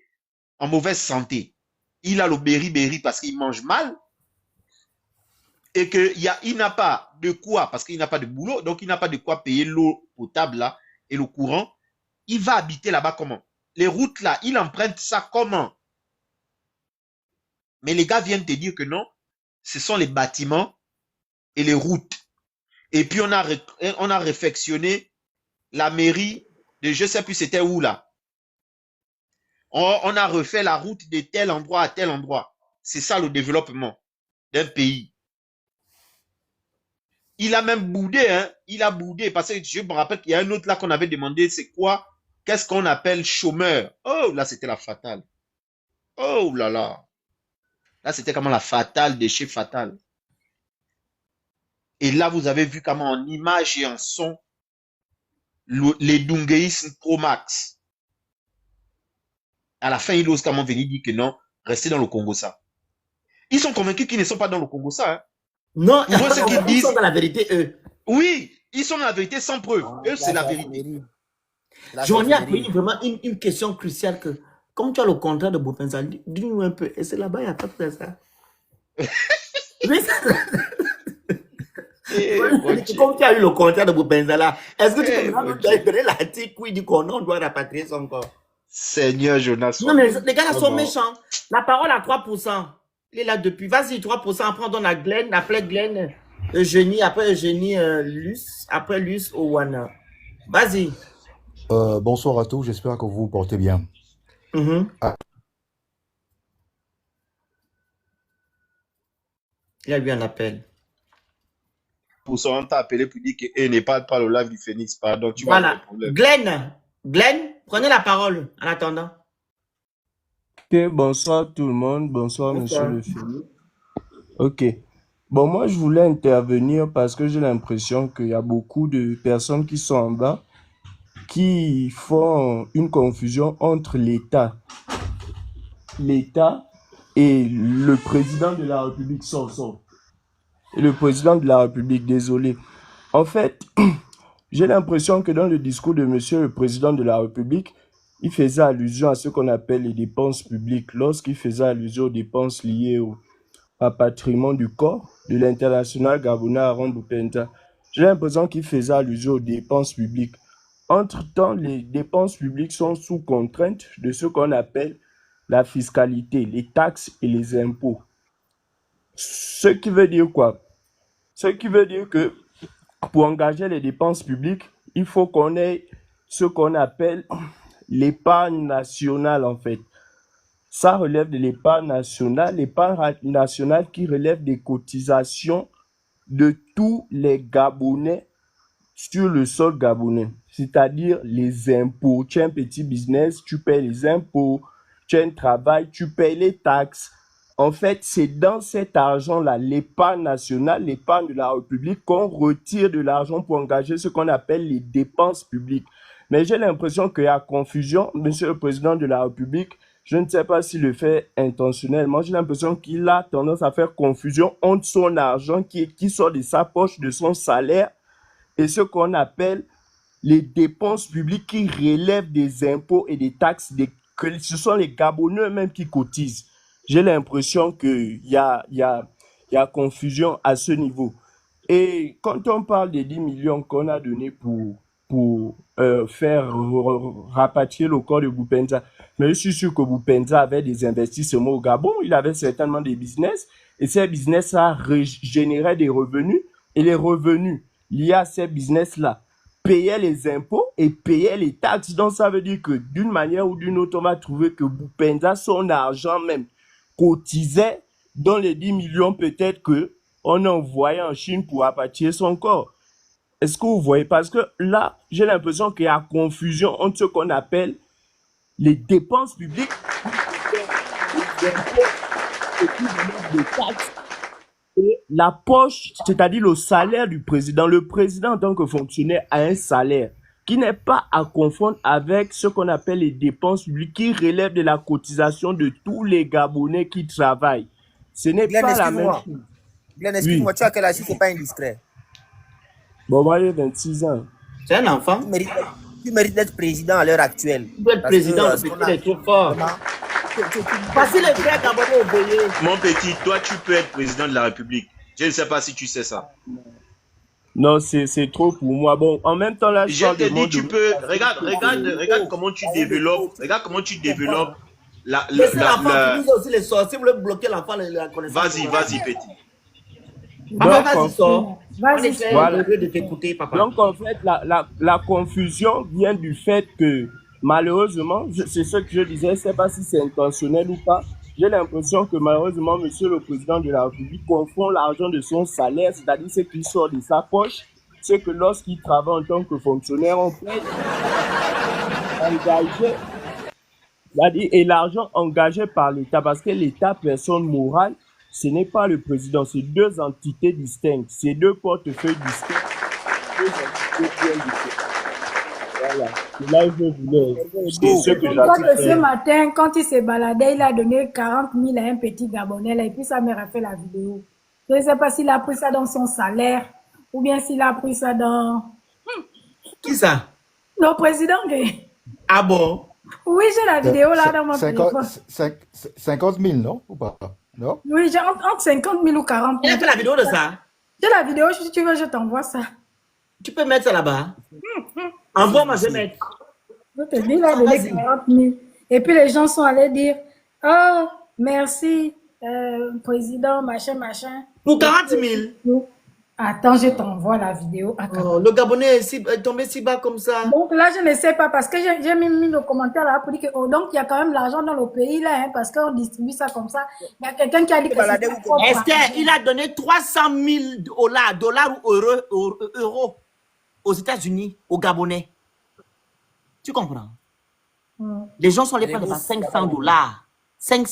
en mauvaise santé, il a le berry parce qu'il mange mal, et qu'il n'a pas de quoi, parce qu'il n'a pas de boulot, donc il n'a pas de quoi payer l'eau potable là, et le courant, il va habiter là-bas comment? Les routes là, il emprunte ça comment? Mais les gars viennent te dire que non, ce sont les bâtiments et les routes. Et puis on a réfectionné la mairie de je sais plus c'était où là. On a refait la route de tel endroit à tel endroit. C'est ça le développement d'un pays. Il a même boudé, hein. Il a boudé parce que je me rappelle qu'il y a un autre là qu'on avait demandé c'est quoi? Qu'est-ce qu'on appelle chômeur? Oh là c'était la fatale. Oh là là. Là c'était comment la fatale de chez fatale. Et là vous avez vu comment en image et en son les Dunguéisme Pro Max. À la fin, il ose comment venir dire que non, restez dans le Congo ça. Ils sont convaincus qu'ils ne sont pas dans le Congo ça. Hein. Non, pour eux, ce qu'ils ils disent, sont dans la vérité, eux. Oui, ils sont dans la vérité sans preuve. Eux, c'est la vérité. J'en ai appris vraiment une question cruciale que, comme tu as le contrat de Bopenza, dis-nous un peu, et c'est là-bas, il n'y a pas de ça. Comme tu as eu le contrat de Bopenza là, est-ce que tu peux donner l'article où il dit qu'on doit rapatrier son corps? Seigneur Jonas. Non, mais les gars là sont méchants. La parole à 3%. Il est là depuis. Vas-y, 3%. Après, on donne à Glenn. Après Glenn, Eugénie. Après Eugénie, Luce. Après Luce, Owana. Vas-y. Bonsoir à tous. J'espère que vous vous portez bien. Il y a eu un appel. Pour ça, on t'a appelé pour dire qu'il n'est pas le live du Phoenix. Pardon, tu voilà. vas le problème. Glenn, prenez la parole en attendant. Ok, bonsoir tout le monde. Bonsoir, monsieur le Phoenix. Ok. Bon, moi, je voulais intervenir parce que j'ai l'impression qu'il y a beaucoup de personnes qui sont en bas qui font une confusion entre l'État et le président de la République, et le président de la République, désolé. En fait, j'ai l'impression que dans le discours de monsieur le président de la République, il faisait allusion à ce qu'on appelle les dépenses publiques. Lorsqu'il faisait allusion aux dépenses liées au rapatriement du corps de l'international gabonais Aaron Boupenta, j'ai l'impression qu'il faisait allusion aux dépenses publiques. Entre-temps, les dépenses publiques sont sous contrainte de ce qu'on appelle la fiscalité, les taxes et les impôts. Ce qui veut dire quoi? Ce qui veut dire que pour engager les dépenses publiques, il faut qu'on ait ce qu'on appelle l'épargne nationale en fait. Ça relève de l'épargne nationale qui relève des cotisations de tous les Gabonais sur le sol gabonais, c'est-à-dire les impôts. Tu as un petit business, tu payes les impôts, tu as un travail, tu payes les taxes. En fait, c'est dans cet argent-là, l'épargne nationale, l'épargne de la République, qu'on retire de l'argent pour engager ce qu'on appelle les dépenses publiques. Mais j'ai l'impression qu'il y a confusion. Monsieur le Président de la République, je ne sais pas s'il le fait intentionnellement. J'ai l'impression qu'il a tendance à faire confusion entre son argent qui sort de sa poche, de son salaire, et ce qu'on appelle les dépenses publiques qui relèvent des impôts et des taxes, que ce sont les Gabonais eux-mêmes qui cotisent. J'ai l'impression qu'il y a confusion à ce niveau. Et quand on parle des 10 millions qu'on a donnés pour faire rapatrier le corps de Boupenza, mais je suis sûr que Boupenza avait des investissements au Gabon, il avait certainement des business, et ces business-là généraient des revenus, et les revenus liés à ces business-là payaient les impôts et payaient les taxes. Donc ça veut dire que d'une manière ou d'une autre, on va trouver que Boupenza, son argent même, cotisait dans les 10 millions peut-être que on envoyait en Chine pour rapatrier son corps. Est-ce que vous voyez? Parce que là, j'ai l'impression qu'il y a confusion entre ce qu'on appelle les dépenses publiques, les impôts et puis les taxes, et la poche, c'est-à-dire le salaire du président. Le président, en tant que fonctionnaire, a un salaire qui n'est pas à confondre avec ce qu'on appelle les dépenses publiques qui relèvent de la cotisation de tous les Gabonais qui travaillent. Ce n'est Glenn, pas la même excuse-moi. chose. Glenn, Oui. excuse-moi, tu as quel âge si c'est pas indiscret? Bon, moi, j'ai 26 ans. C'est un enfant. Tu mérites d'être président à l'heure actuelle. Tu peux être Parce que, président, le ce qu'on petit a- est trop fort. Comment? Parce que les frères Gabonais ont payé. Mon petit, toi, tu peux être président de la République. Je ne sais pas si tu sais ça. Non, c'est trop pour moi. Bon, en même temps, là, Je te dis, tu peux. Regarde comment tu développes. Regarde comment tu développes Laissez l'enfant finir aussi les sorts. Si vous voulez bloquer l'enfant, la connaissance. Vas-y, petit. Papa, Donc, vas-y, sors. On Vas-y. essaie Voilà. de t'écouter, papa. Donc, en fait, la confusion vient du fait que, malheureusement, c'est ce que je disais, je ne sais pas si c'est intentionnel ou pas, j'ai l'impression que, malheureusement, monsieur le président de la République confond l'argent de son salaire, c'est-à-dire ce qui sort de sa poche, c'est que lorsqu'il travaille en tant que fonctionnaire, on peut engager, c'est-à-dire, et l'argent engagé par l'État, parce que l'État, personne morale, ce n'est pas le président, c'est deux entités distinctes, c'est deux portefeuilles distincts, deux entités bien distinctes. Voilà, c'est là où je voulais, c'est ce que Je crois que ce j'attends. matin, quand il s'est baladé, il a donné 40 000 à un petit Gabonais, là, et puis sa mère a fait la vidéo. Je ne sais pas s'il a pris ça dans son salaire, ou bien s'il a pris ça dans... Qui ça? Le président, Ah bon? oui, j'ai la vidéo là dans mon téléphone. 50 000, non? Ou pas? Non? Oui, j'ai entre 50 000 ou 40 Il 000. a fait la vidéo de ça. J'ai la vidéo, si tu veux, je t'envoie ça. Tu peux mettre ça là-bas. Envoie-moi, je vais mettre. Je te dis, il a donné 40 000. Et puis les gens sont allés dire, oh, merci, président, machin, machin. Pour 40 000. Attends, je t'envoie la vidéo. Oh, le Gabonais est tombé si bas comme ça. Donc là, je ne sais pas, parce que j'ai mis le commentaire là pour dire que, oh, donc il y a quand même l'argent dans le pays là, hein, parce qu'on distribue ça comme ça. Il y a quelqu'un qui a dit que c'est sa propre Esther, argent. il a donné 300 000 dollars ou euros aux États-Unis, aux Gabonais. Tu comprends? Les gens sont allés prendre 500 dollars. 500